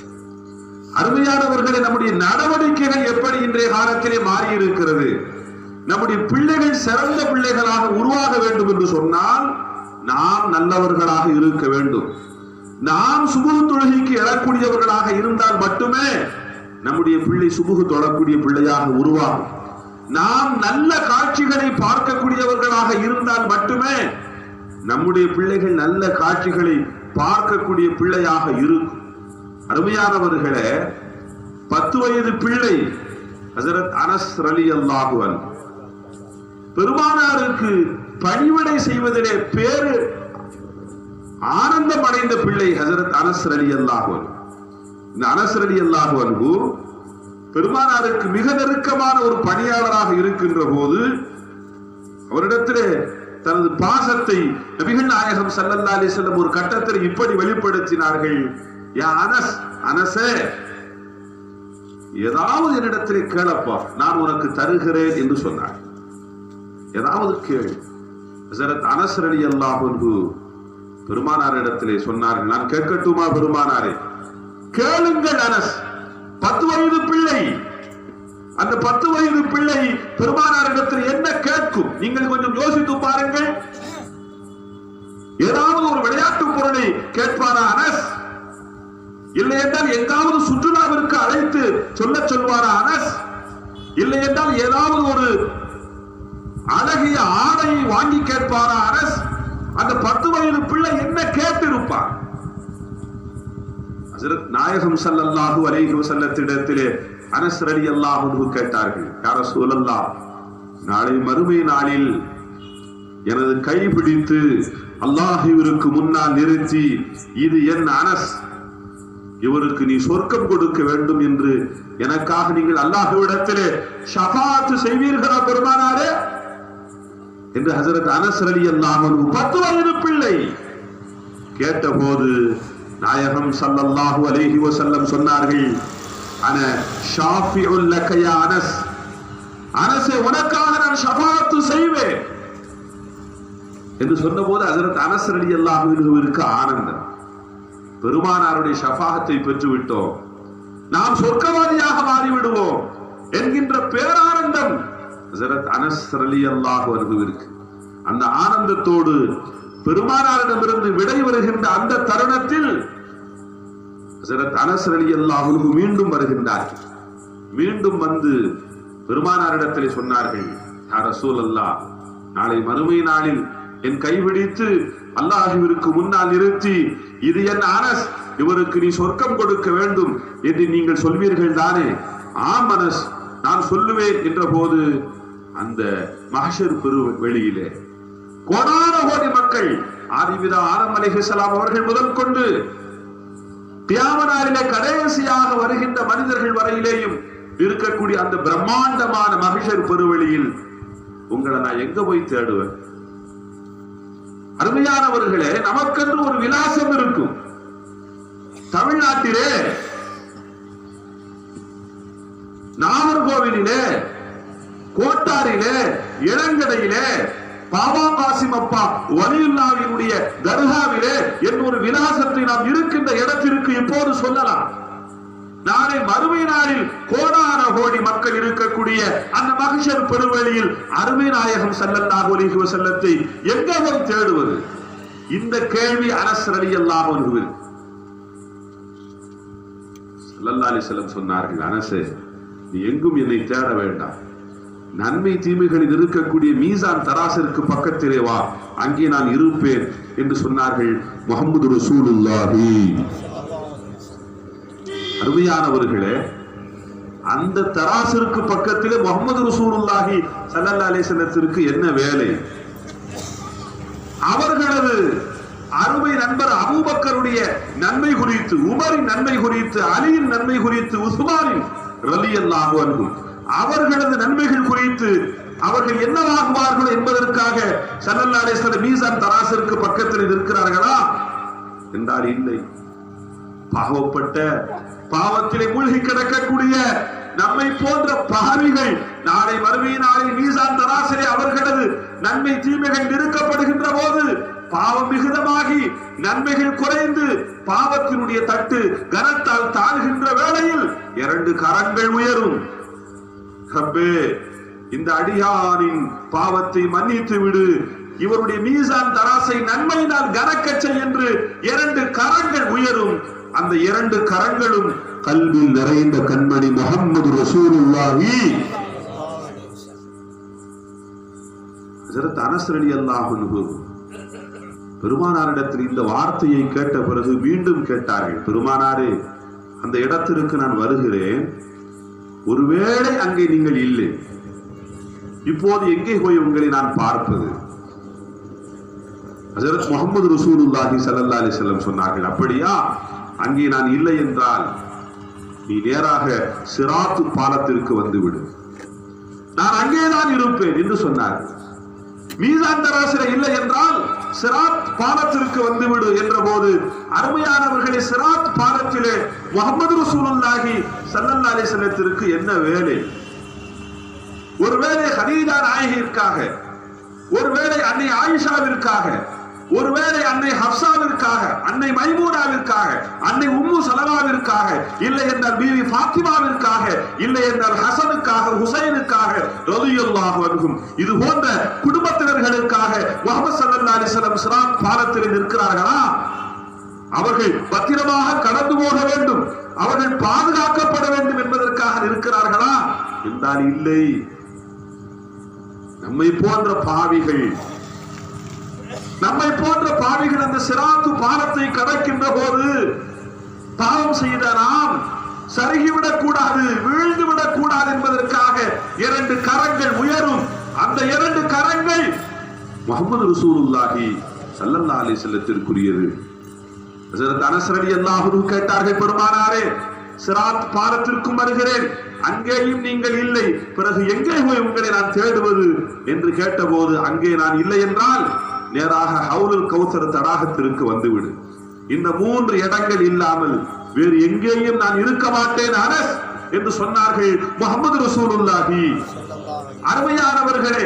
அருமையானவர்களே, நம்முடைய நடவடிக்கைகள் எப்படி இன்றைய காலத்திலே மாறி இருக்கிறது. நம்முடைய பிள்ளைகள் சிறந்த பிள்ளைகளாக உருவாக வேண்டும் என்று சொன்னால் நாம் நல்லவர்களாக இருக்க வேண்டும். நாம் சுபுகு தொழுகைக்கு எழக்கூடியவர்களாக இருந்தால் மட்டுமே நம்முடைய பிள்ளை சுபுகு தொழக்கூடிய பிள்ளையாக உருவாகும். நாம் நல்ல காட்சிகளை பார்க்கக்கூடியவர்களாக இருந்தால் மட்டுமே நம்முடைய பிள்ளைகள் நல்ல காட்சிகளை பார்க்கக்கூடிய பிள்ளையாக இருக்கும். அருமையானவர்களே, 10 வயது பிள்ளை ஹஜரத் அனஸ் ரலியல்லாஹு அன்ஹு பெருமானாருக்கு பணிவிடை செய்வதிலே பேரு ஆனந்தம் அடைந்த பிள்ளை ஹஜரத் அனஸ் ரலியல்லாஹு அன்ஹு. இந்த அனஸ் ரலியல்லாஹு அன்ஹு பெருமானாருக்கு மிக நெருக்கமான ஒரு பணியாளராக இருக்கின்ற போது அவரிடத்திலே தனது பாசத்தை நபிகள் நாயகம் ஸல்லல்லாஹு அலைஹி வஸல்லம் ஒரு கட்டத்தில் இப்படி வெளிப்படுத்தினார்கள், யா அனஸ், அனஸே, ஏதாவது என்னிடத்திலே கேளப்பா, நான் உனக்கு தருகிறேன் என்று சொன்னார். ஏதாவது கேள். ஹஜரத் அனஸ் ரலியல்லாஹு அன்ஹு பெருமானாரிடத்திலே சொன்னார்கள், நான் கேட்கட்டுமா பெருமானாரே? கேளுங்கள் அனஸ். 10 வயது பிள்ளை. அந்த 10 வயது பிள்ளை பெருமானாரிடத்தில் என்ன கேட்கும்? நீங்கள் கொஞ்சம் யோசித்து பாருங்கள். ஏதாவது ஒரு விளையாட்டு பொருளை கேட்பாரா அனஸ்? இல்லை என்றால் எங்காவது சுற்றுலாவிற்கு அழைத்து சொல்வாரா அனஸ்? இல்லை என்றால் ஏதாவது ஒரு அழகிய ஆடையை வாங்கி கேட்பாரா அனஸ்? அந்த 10 வயது பிள்ளை என்ன கேட்டிருப்பார்? ஹஜ்ரத் நாயகம் ஸல்லல்லாஹு அலைஹி வஸல்லத்திடத்திலே அனஸ் ரலியல்லாஹு அன்ஹு கேட்டார்கள், யா ரசூலல்லாஹ், நாளை மறுமை நாளில் எனது கை பிடித்து அல்லாஹ்விற்கு முன்னால் நிறுத்தி, இது என் அனஸ், இவருக்கு நீ சொர்க்கம் கொடுக்க வேண்டும் என்று எனக்காக நீங்கள் அல்லாஹ்விடத்திலே ஷஃபாஅத் செய்வீர்களா பெருமானாரே என்று ஹஜ்ரத் அனஸ் ரலியல்லாஹு அன்ஹு 10 வயது பிள்ளை கேட்டபோது நாயகம் ஸல்லல்லாஹு அலைஹி வஸல்லம் சொன்னார்கள், அன ஷாஃபிஉல் லக யா அனஸ், அனஸே, உனக்காக நான் ஷஃபாஅத் செய்வேன் என்று சொன்னபோது ஹஜ்ரத் அனஸ் ரலியல்லாஹு அன்ஹுவிற்கு ஆனந்தம். பெருமானாருடைய ஷஃபாஅத்தை பெற்றுவிட்டோம், நாம் சொர்க்கவாதியாக மாறிவிடுவோம் என்கின்ற பேரானந்தம் ஹஜ்ரத் அனஸ் ரலியல்லாஹு அன்ஹுவிற்கு. அந்த ஆனந்தத்தோடு பெருமானாரிடமிருந்து விடை வருகின்ற அந்த தருணத்தில் ஹஜ்ரத் அனஸ் ரலியல்லாஹு அன்ஹு மீண்டும் வருகின்றார்கள். மீண்டும் வந்து பெருமானாரிடத்தில் சொன்னார்கள், யா ரசூலல்லாஹ், நாளை மறுமை நாளில் என் கைபிடித்து அல்லாஹ்விற்கு முன்னால் நிறுத்தி, இது என் அனஸ், இவருக்கு நீ சொர்க்கம் கொடுக்க வேண்டும் என்று நீங்கள் சொல்வீர்கள் தானே? ஆம் அனஸ், நான் சொல்லுவேன் என்ற போது அந்த மஹ்ஷர் பெரு வெளியிலே கோடான கோடி மக்கள் ஆதிபிதா ஆதம் அலைஹிஸ்ஸலாம் அவர்கள் முதல் கொண்டு கியாமத் நாளிலே கடைசியாக வருகின்ற மனிதர்கள் வரையிலேயும் இருக்கக்கூடிய அந்த பிரம்மாண்டமான மஹ்ஷர் பெருவெளியில் உங்களை நான் எங்க போய் தேடுவேன்? அருமையானவர்களே, நமக்கென்று ஒரு விலாசம் இருக்கும். தமிழ்நாட்டிலே நாகர்கோவிலிலே, கோட்டாரிலே, இளங்கடையிலே, பாபா காசிம் அப்பா வலியுல்லாவினுடைய தர்காவிலே என்ற ஒரு விலாசத்தை நாம் இருக்கின்ற இடத்திற்கு இப்போது சொல்லலாம். நாளை மறுமை நாளில் கோடான கோடி மக்கள் இருக்கக்கூடிய அந்த மஹ்ஷர் பெருவெளியில் அருமை நாயகம் ஸல்லல்லாஹு அலைஹி வஸல்லத்தை எங்கே போய் தேடுவது? இந்த கேள்வி அனஸ் ரலியல்லாஹு அன்ஹு ஸல்லல்லாஹு அலைஹி வஸல்லம் சொன்னார்கள், அனஸே, நீ எங்கும் என்னை தேட வேண்டாம். நன்மை தீமைகளில் இருக்கக்கூடிய மீசான் தராசிற்கு பக்கத்திலே வா, அங்கே நான் இருப்பேன் என்று சொன்னார்கள் முஹம்மது ரசூலுல்லாஹி. அருமையானவர்களே, அந்த தராசிற்கு பக்கத்திலே முஹம்மது ரசூலுல்லாஹி ஸல்லல்லாஹு அலைஹி வஸல்லத்திற்கு என்ன வேலை? அவர்களது அருமை நண்பர் அபூபக்கருடைய நன்மை குறித்து, உமரின் நன்மை குறித்து, அலியின் நன்மை குறித்து, உஸ்மானின் ரலியல்லாஹு அன்ஹு அவர்களது நன்மைகள் குறித்து அவர்கள் என்னவாகுவார்கள் என்பதற்காக ஸல்லல்லாஹு அலைஹி வஸல்லம் மீசான் தராசிற்கு பக்கத்தில் இருக்கிறார்களா என்றால் இல்லை. பாவப்பட்ட பாவத்திலே மூழ்கி கிடக்கக்கூடிய நம்மை போன்ற பாவிகள் நாளை மறுமை நாளில் மீசான் தராசிலே அவர்களது நன்மை தீமைகள் நிறுக்கப்படுகின்ற போது பாவம் மிகுதமாகி நன்மைகள் குறைந்து பாவத்தினுடைய தட்டு கனத்தால் தாழ்கின்ற வேளையில் 2 கரங்கள் உயரும். ரப்பே, இந்த அடியானின் பாவத்தை மன்னித்து விடு, இவருடைய மீசான் தராசை நன்மையினால் கனக்கச் செய் என்று 2 கரங்கள் உயரும். அந்த 2 கரங்களும் கல்வில் நிறைந்த கண்மணி முஹம்மது ரசூலுல்லாஹி ஹஜ்ரத் அனஸ் ரலியல்லாஹு அன்ஹு பெருமானாரிடத்தில் இந்த வார்த்தையை கேட்ட பிறகு மீண்டும் கேட்டார்கள், பெருமானாரே, அந்த இடத்திற்கு நான் வருகிறேன், ஒருவேளை அங்கே நீங்கள் இல்லை, இப்போது எங்கே போய் உங்களை நான் பார்ப்பது? ஹஜ்ரத் முஹம்மது ரசூலுல்லாஹி ஸல்லல்லாஹு அலைஹி வஸல்லம் சொன்னார்கள், அப்படியா, அங்கே நான் இல்லை என்றால் நீ நேராக சிராத் பாலத்திற்கு வந்துவிடு, நான் அங்கேதான் இருப்பேன் என்று சொன்னார்கள். மீசான் தராசில இல்லை என்றால் சிராத் பாலத்திற்கு வந்துவிடு என்ற போது, அருமையானவர்களே, சிராத் பாலத்திலே முஹம்மது ரசூலுல்லாஹி ஸல்லல்லாஹு அலைஹி வஸல்லத்திற்கு என்ன வேலை? ஒருவேளை ஹதீஜா நாயகிற்காக, ஒருவேளை அன்னை ஆயிஷாவிற்காக, ஒருவேளை அன்னை ஹப்சாவிற்காக, அன்னை மைமூனாவிற்காக, அன்னை உம்மு சலமாவிற்காக, இல்லை என்றால் பீவி ஃபாத்திமாவிற்காக, இல்லை என்றால் ஹசனுக்காக, ஹுசைனுக்காக ரலியல்லாஹு அன்ஹும் இது போன்ற குடும்பத்தினர்களுக்காக முஹம்மது ஸல்லல்லாஹு அலைஹி வஸல்லம் சிராத் பாலத்தில் நிற்கிறார்களா? அவர்கள் பத்திரமாக கடந்து போக வேண்டும், அவர்கள் பாதுகாக்கப்பட வேண்டும் என்பதற்காக இருக்கிறார்களா என்றால் இல்லை. நம்மை போன்ற பாவிகள் அந்த சிராத்து பாலத்தை கடக்கின்ற போது பாவம் செய்த நாம் சருகிவிடக் கூடாது, வீழ்ந்து விடக் கூடாது என்பதற்காக 2 கரங்கள் உயரும். அந்த 2 கரங்கள் முஹம்மது ரசூலுல்லாஹி ஸல்லல்லாஹு அலைஹி வஸல்லத்திற்குரியது. ஹஜ்ரத் அனஸ் ரலியல்லாஹு அன்ஹு கேட்டார்கள், பெருமானாரே, சிராத் பாலத்திற்கும் வருகிறேன், அங்கேயும் நீங்கள் இல்லை, பிறகு எங்கே போய் உங்களை நான் தேடுவது என்று கேட்டபோது, அங்கே நான் இல்லை என்றால் நேராக ஹவுலுல் கௌசர் தடாகத்திற்கு வந்துவிடு, இந்த 3 இடங்கள் இல்லாமல் வேறு எங்கேயும் நான் இருக்க மாட்டேன் அனஸ் என்று சொன்னார்கள் முஹம்மது ரசூலுல்லாஹி. அருமையானவர்களே,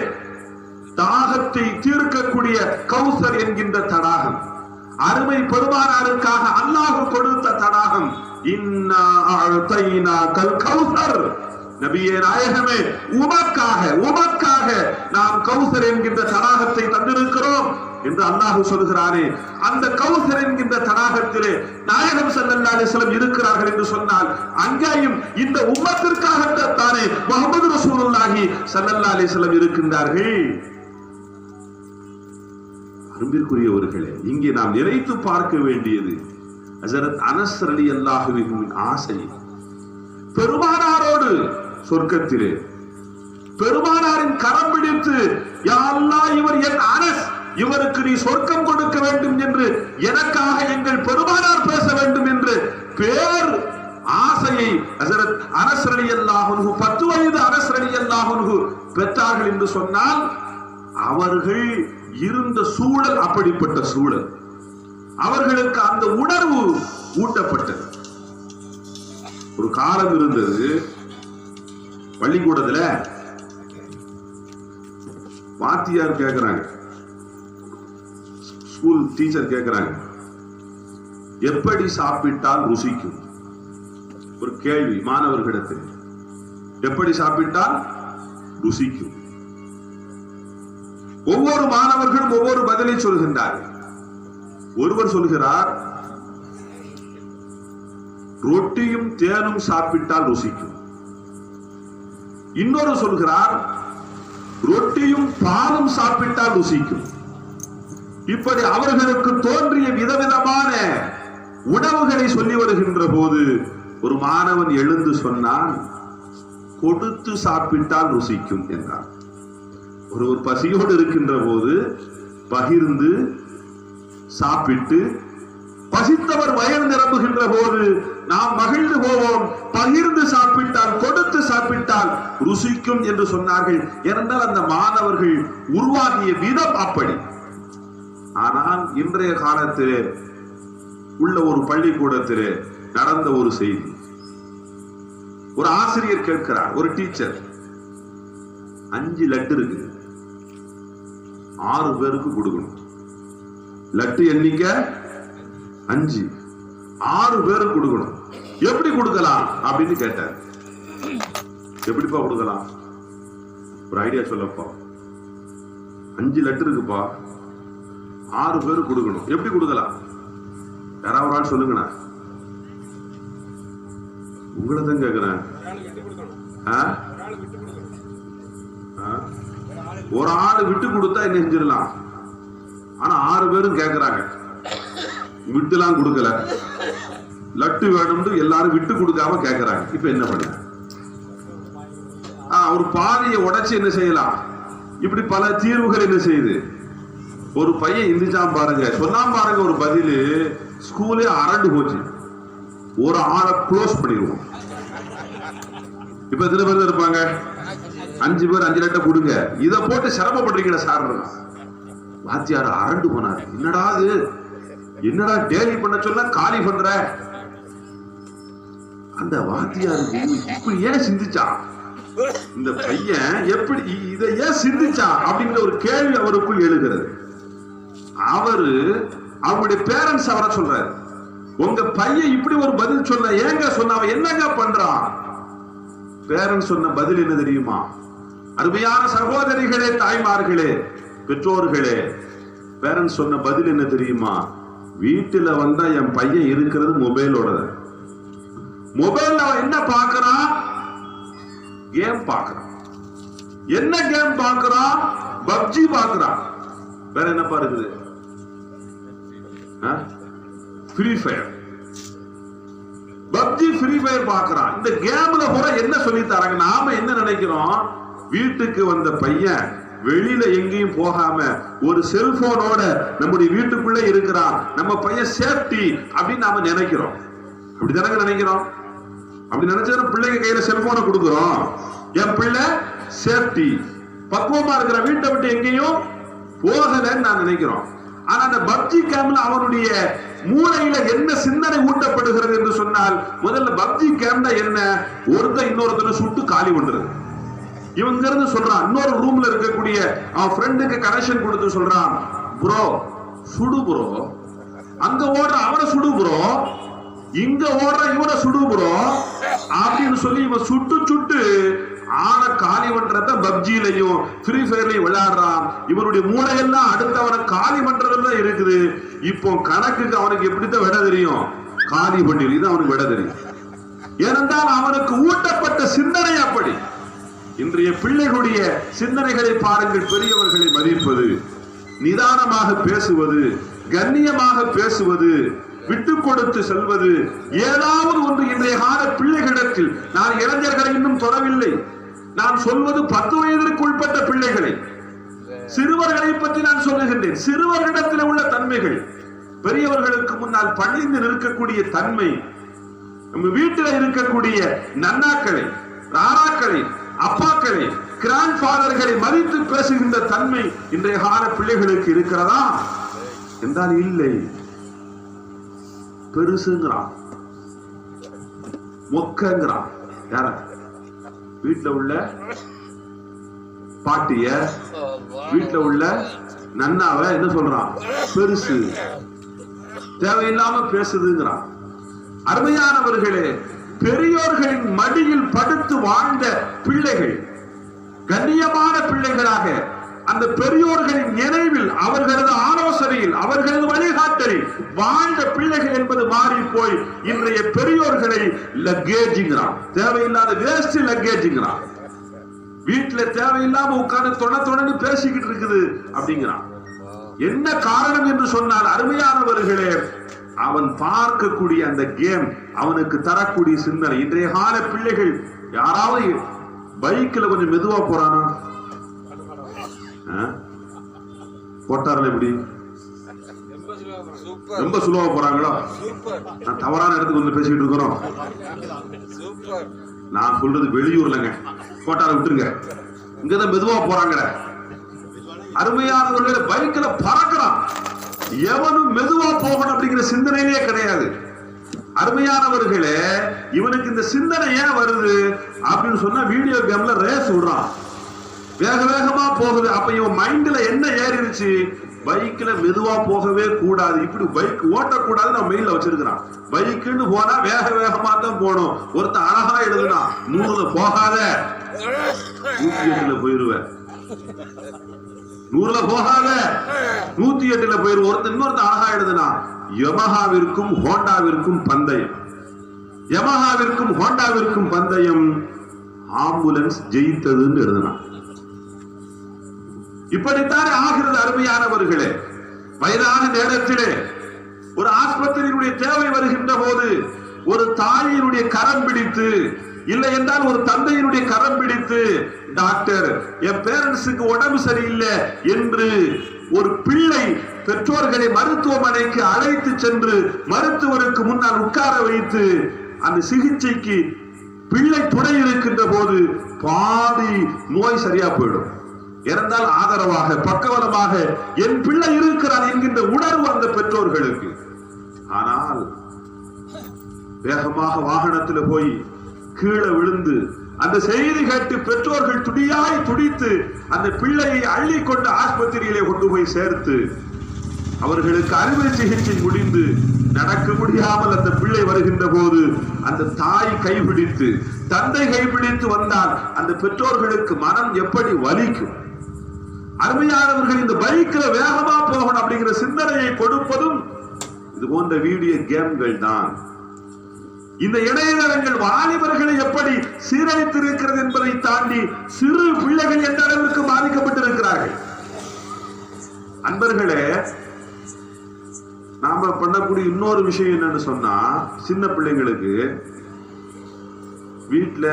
தாகத்தை தீர்க்கக்கூடிய கௌசர் என்கின்ற தடாகம், அருமை பெருமானாருக்காக அல்லாஹ் கொடுத்த தடாகம். இன்னா அஅதைனாகல் கௌசர், நபியே நாயகமே, உமக்காக நாம் கௌசர் என்கின்ற தடாகத்தை தந்திருக்கிறோம் என்று அல்லாஹ் சொல்கிறாரே. அந்த கௌசர் என்கின்ற தடாகத்திலே நாயகம் ஸல்லல்லாஹு அலைஹி வஸல்லம் இருக்கிறார்கள் என்று சொன்னால், அங்கேயும் இந்த உம்மத்திற்காகத்தானே முஹம்மது ரசூலுல்லாஹி ஸல்லல்லாஹு அலைஹி வஸல்லம் இருக்கின்றார்கள். அன்பிற்குரியவர்களே, இங்கே நாம் நினைத்து பார்க்க வேண்டியது ஹஜ்ரத் அனஸ் ரலியல்லாஹு அன்ஹுவின் ஆசை. பெருமானாரோடு சொர்க்கத்திலே பெருமானாரின் கரம் பிடித்து, யா அல்லாஹ், இவர் என் அனஸ், இவருக்கு நீ சொர்க்கம் கொடுக்க வேண்டும் என்று, எனக்காக எங்கள் பெருமானார் பேச வேண்டும் என்று பேர் ஆசையை ஹஜ்ரத் அனஸ் ரலியல்லாஹு அன்ஹு 10 வயது அனஸ் ரலியல்லாஹு அன்ஹு பெற்றார்கள் என்று சொன்னால் அவர்கள் இருந்த சூழல் அப்படிப்பட்ட சூழல். அவர்களுக்கு அந்த உணர்வு ஊட்டப்பட்டது. ஒரு காலம் இருந்தது, பள்ளிக்கூடத்துல வாத்தியார் கேட்கிறாங்க, ஸ்கூல் டீச்சர் கேட்கிறாங்க, எப்படி சாப்பிட்டால் ருசிக்கும்? ஒரு கேள்வி மாணவர்களிடத்தில், எப்படி சாப்பிட்டால் ருசிக்கும்? ஒவ்வொரு மாணவர்களும் ஒவ்வொரு பதிலை சொல்கின்றார்கள். ஒருவர் சொல்கிறார், ரொட்டியும் தேனும் சாப்பிட்டால் ருசிக்கும். இன்னொரு சொல்கிறார், ரொட்டியும் பாலும் சாப்பிட்டால் ருசிக்கும். இப்படி அவர்களுக்கு தோன்றிய விதவிதமான உணவுகளை சொல்லி வருகின்ற போது ஒரு மாணவன் எழுந்து சொன்னான், கொடுத்து சாப்பிட்டால் ருசிக்கும் என்றார். ஒரு பசியோடு இருக்கின்ற போது பகிர்ந்து சாப்பிட்டு, பசித்தவர் வயல் நிரம்புகின்ற போது நாம் மகிழ்ந்து போவோம், பகிர்ந்து சாப்பிட்டால், கொடுத்து சாப்பிட்டால் ருசிக்கும் என்று சொன்னார்கள். ஏனென்றால் அந்த மாணவர்கள் உருவாகிய விதம் அப்படி. ஆனால் இன்றைய காலத்திலே உள்ள ஒரு பள்ளிக்கூடத்திலே நடந்த ஒரு செய்தி. ஒரு ஆசிரியர் கேட்கிறார், ஒரு டீச்சர், 5 லட்டு இருக்கு, 6 பேருக்கு கொடுக்கணும். லட்டு எண்ணிக்கை 5, 6 பேருக்கு கொடுக்கணும். எப்படி கொடுக்கலாம் அப்படின்னு கேட்டார். எப்படிப்பா கொடுக்கலாம்? ஒரு ஐடியா சொல்லப்பா. 5 லட்டு இருக்குப்பா, 6 பேருக்கு கொடுக்கணும், எப்படி கொடுக்கலாம்? யாராவது ஒரு ஆள் சொல்லுங்கண்ணா. உங்களை தான் கேட்கிறேன். ஒரு ஆள் விட்டு கொடுத்தா என்ன செஞ்சிடலாம். ஆனா 6 பேரும் கேட்கிறாங்க, விட்டுலாம் கொடுக்கல, லட்டு வேணும்னு எல்லாரும் விட்டு கொடுக்காம கேட்கிறாங்க. இப்ப என்ன பண்ண? ஒரு பாதையை உடைச்சு என்ன செய்யலாம்? இப்படி பல தீர்வுகள் என்ன செய்யுது. ஒரு பையன் இந்திச்சாம் பாருங்க, சொன்னாம் பாருங்க ஒரு பதில், ஸ்கூலே அரண்டு போச்சு. ஒரு ஆளை க்ளோஸ் பண்ணிடுவோம். இப்ப எத்தனை பேர் இருப்பாங்க? 5 பேர் 5 லட்டை கொடுங்க, இதை போட்டு சிரமப்படுறீங்களா சார்? வாத்தியார் அரண்டு போனார். என்னடா இது, என்னடா டேலி பண்ண சொன்னா காலி பண்ற? அந்த வாத்தியாருக்கு இப்படி ஏன் சிந்திச்சா, இந்த பையன் எப்படி இதை ஏன் சிந்திச்சா அப்படிங்கிற ஒரு கேள்வி அவருக்குள் எழுகிறது. அவருடைய பேரண்ட்ஸ் அவரை சொல்றாரு, உங்க பையன் இப்படி ஒரு பதில் சொல்ல ஏங்க சொன்ன, அவன் என்னங்க பண்றான்? பேரண்ட்ஸ் சொன்ன பதில் என்ன தெரியுமா? அருமையான சகோதரிகளே, தாய்மார்களே, பெற்றோர்களே, பேரண்ட்ஸ் சொன்ன பதில் என்ன தெரியுமா? வீட்டுல வந்தா என் பையன் இருக்கிறது மொபைலோட. மொபைல்ல அவன் என்ன பாக்குறான்? கேம் பாக்குறான். என்ன கேம் பாக்குறான்? பப்ஜி பாக்குறான். வேற என்னப்பா இருக்குது? Free fire. PUBG free fire பாக்குறான். இந்த கேம்ல கூட என்ன சொல்லி தராங்க? நாம என்ன நினைக்கிறோம்? வீட்டுக்கு வந்த பையன் வெளியில எங்கேயும் போகாம ஒரு செல்போனோட நம்முடைய வீட்டுக்குள்ள இருக்கிறான், நம்ம பையன் சேஃப்டி அப்படின்னு நாம நினைக்கிறோம். அப்படிதானங்க நினைக்கிறோம்? அப்படி நினைச்சா பிள்ளைங்க கையில செல்போனை கொடுக்குறோம், என் பிள்ளை சேஃப்டி, பக்குவமா இருக்கிற, வீட்டை விட்டு எங்கேயும் போகலன்னு நான் நினைக்கிறோம். ஆனா அந்த பப்ஜி கேம்ல அவனுடைய மூளையில என்ன சிந்தனை ஊட்டப்படுகிறது என்று சொன்னால், முதல்ல பப்ஜி கேம்னா என்ன? ஒருத்தன் இன்னொருத்தனை சுட்டு காலி பண்றது. இவங்க இருந்து சொல்றான், இன்னொரு ரூம்ல இருக்கக்கூடிய அவன் ஃப்ரெண்டுக்கு கனெக்ஷன் கொடுத்து சொல்றான், ப்ரோ சுடு ப்ரோ, அங்க ஓடுற அவனை சுடு ப்ரோ, இங்க ஓடுற இவனை சுடு ப்ரோ அப்படின்னு சொல்லி இவன் சுட்டு சுட்டு ஆன காலி பண்றத பப்ஜிலையும் ஃப்ரீ ஃபயர்லையும் விளையாடுறான். இவனுடைய மூளையெல்லாம் அடுத்தவனை காலி பண்றதுல இருக்குது. இப்போ கணக்குக்கு அவனுக்கு எப்படித்தான் விட தெரியும்? காலி பண்ணிடு, இது அவனுக்கு விட தெரியும். ஏனென்றால் அவனுக்கு ஊட்டப்பட்ட சிந்தனை அப்படி. இன்றைய பிள்ளைகளுடைய சிந்தனைகளை பாருங்கள். பெரியவர்களை மதிப்பது, நிதானமாக பேசுவது, கண்ணியமாக பேசுவது, விட்டு கொடுத்து செல்வது, ஏதாவது ஒன்று இன்றைய கால பிள்ளைகளிடத்தில். நான் இளைஞர்களை இன்னும் தொடவில்லை, நான் சொல்வது 10 வயதிற்கு உட்பட்ட பிள்ளைகளை, சிறுவர்களை பற்றி நான் சொல்லுகின்றேன். சிறுவர்களிடத்தில் உள்ள தன்மை தன்மைகள், பெரியவர்களுக்கு முன்னால் பணிந்து நிற்கக்கூடிய தன்மை, நம்ம வீட்டில் இருக்கக்கூடிய நன்னாக்களை, ராராக்களை, அப்பாக்களை, கிராண்ட் ஃபாதர்களை மதித்து பேசுகின்ற தன்மை இன்றைய கால பிள்ளைகளுக்கு இருக்கிறதா என்றால் இல்லை. பெருசுங்கிறான், மொக்கங்கிறான். யார வீட்டுல உள்ள பாட்டிய, வீட்டுல உள்ள நன்னாவ என்ன சொல்றான்? பெருசு, தேவையில்லாம பேசுதுங்கிறான். அருமையானவர்களே, பெரியோர்களின் மடியில் படுத்து வாழ்ந்த பிள்ளைகள் கண்ணியமான பிள்ளைகளாக அந்த பெரியோர்களின் நினைவில், அவர்களது ஆலோசனையில், அவர்களது வழிகாட்டலில் வாழ்ந்த பிள்ளைகள் என்பது மாறி போய் இன்றைய பெரியோர்களை லக்கேஜ்ங்கிறான், தேவையில்லாத வேஸ்ட் லக்கேஜ்ங்கிறான். வீட்டுல தேவையில்லாம உட்கார்ந்து தொடர்ந்து பேசிக்கிட்டு இருக்குது அப்படிங்கிறான். என்ன காரணம் என்று சொன்னால், அருமையானவர்களே, அவன் பார்க்கக்கூடிய அந்த கேம் அவனுக்கு தரக்கூடிய சிந்தனை. இன்றைய கால பிள்ளைகள் யாராவது பைக்ல கொஞ்சம் மெதுவா போறானா? போட்டார்ல எப்படி ரொம்ப சுலபா போறாங்களோ? நான் தவறான இடத்துக்கு வந்து பேசிக்கிட்டு இருக்கிறோம். நான் சொல்றது வெளியூர்லங்க, போட்டார விட்டுருங்க. இங்கதான் மெதுவா போறாங்க. அருமையானவர்களே, பைக்ல பறக்கிறான். எவனும் மெதுவா போகணும் அப்படிங்கிற சிந்தனையிலே கிடையாது. அருமையானவர்களே, இவனுக்கு இந்த சிந்தனை ஏன் வருது அப்படின்னு சொன்னா, வீடியோ கேம்ல ரேஸ் விடுறான், வேக வேகமா போகுது. அப்ப இவன் மைண்ட்ல என்ன ஏறிடுச்சு? பைக்ல மெதுவா போகவே கூடாது, இப்படி பைக் ஓட்டக்கூடாது நான் மெயில வச்சிருக்கிறான். பைக்குன்னு போனா வேக வேகமா தான் போகணும். ஒருத்தன் அழகா எழுதுனா 100ல போகாத, 108ல போயிருவேன். 100ல போகாத 108ல போயிருவோம். ஒருத்தன் இன்னொருத்தன் அழகா எழுதுனா, யமஹாவிற்கும் ஹோண்டாவிற்கும் பந்தயம், யமஹாவிற்கும் ஹோண்டாவிற்கும் பந்தயம், ஆம்புலன்ஸ் ஜெயித்ததுன்னு எழுதுனான். இப்படித்தானே ஆகிறது. அருமையானவர்களே, வயதான நேரத்திலே ஒரு ஆஸ்பத்திரியினுடைய தேவை வருகின்ற போது ஒரு தாயினுடைய கரம் பிடித்து, இல்லை என்றால் ஒரு தந்தையினுடைய கரம் பிடித்து, டாக்டர் என் பேரண்ட்ஸுக்கு உடம்பு சரியில்லை என்று ஒரு பிள்ளை பெற்றோர்களை மருத்துவமனைக்கு அழைத்து சென்று மருத்துவருக்கு முன்னால் உட்கார வைத்து அந்த சிகிச்சைக்கு பிள்ளை துணை இருக்கின்ற போது பாதி நோய் சரியா போயிடும். இறந்தால் ஆதரவாக பக்கவலமாக என் பிள்ளை இருக்கிறான் என்கின்ற உணர்வு அந்த பெற்றோர்களுக்கு. ஆனால் வேகமாக வாகனத்தில் போய் கீழே விழுந்து அந்த செய்தி கேட்டு பெற்றோர்கள் துடியாய் துடித்து அந்த பிள்ளையை அள்ளி கொண்டு ஆஸ்பத்திரியிலே கொண்டு போய் சேர்த்து அவர்களுக்கு அறுவை சிகிச்சை முடிந்து நடக்க முடியாமல் அந்த பிள்ளை வருகின்ற போது அந்த தாய் கைபிடித்து தந்தை கைபிடித்து வந்தால் அந்த பெற்றோர்களுக்கு மனம் எப்படி வலிக்கும்? அருமையானவர்கள், இந்த பைக்ல வேகமா போகணும் அப்படிங்கிற சிந்தனையை கொடுப்பதும் இது போன்ற வீடியோ கேம்கள் தான். இந்த இணையதளங்கள் வாலிபர்களை எப்படி சீரழித்திருக்கிறது என்பதை தாண்டி சிறு பிள்ளைகள் எந்த அளவுக்கு பாதிக்கப்பட்டிருக்கிறார்கள். அன்பர்களே, நாம பண்ணக்கூடிய இன்னொரு விஷயம் என்னன்னு சொன்னா, சின்ன பிள்ளைங்களுக்கு வீட்டுல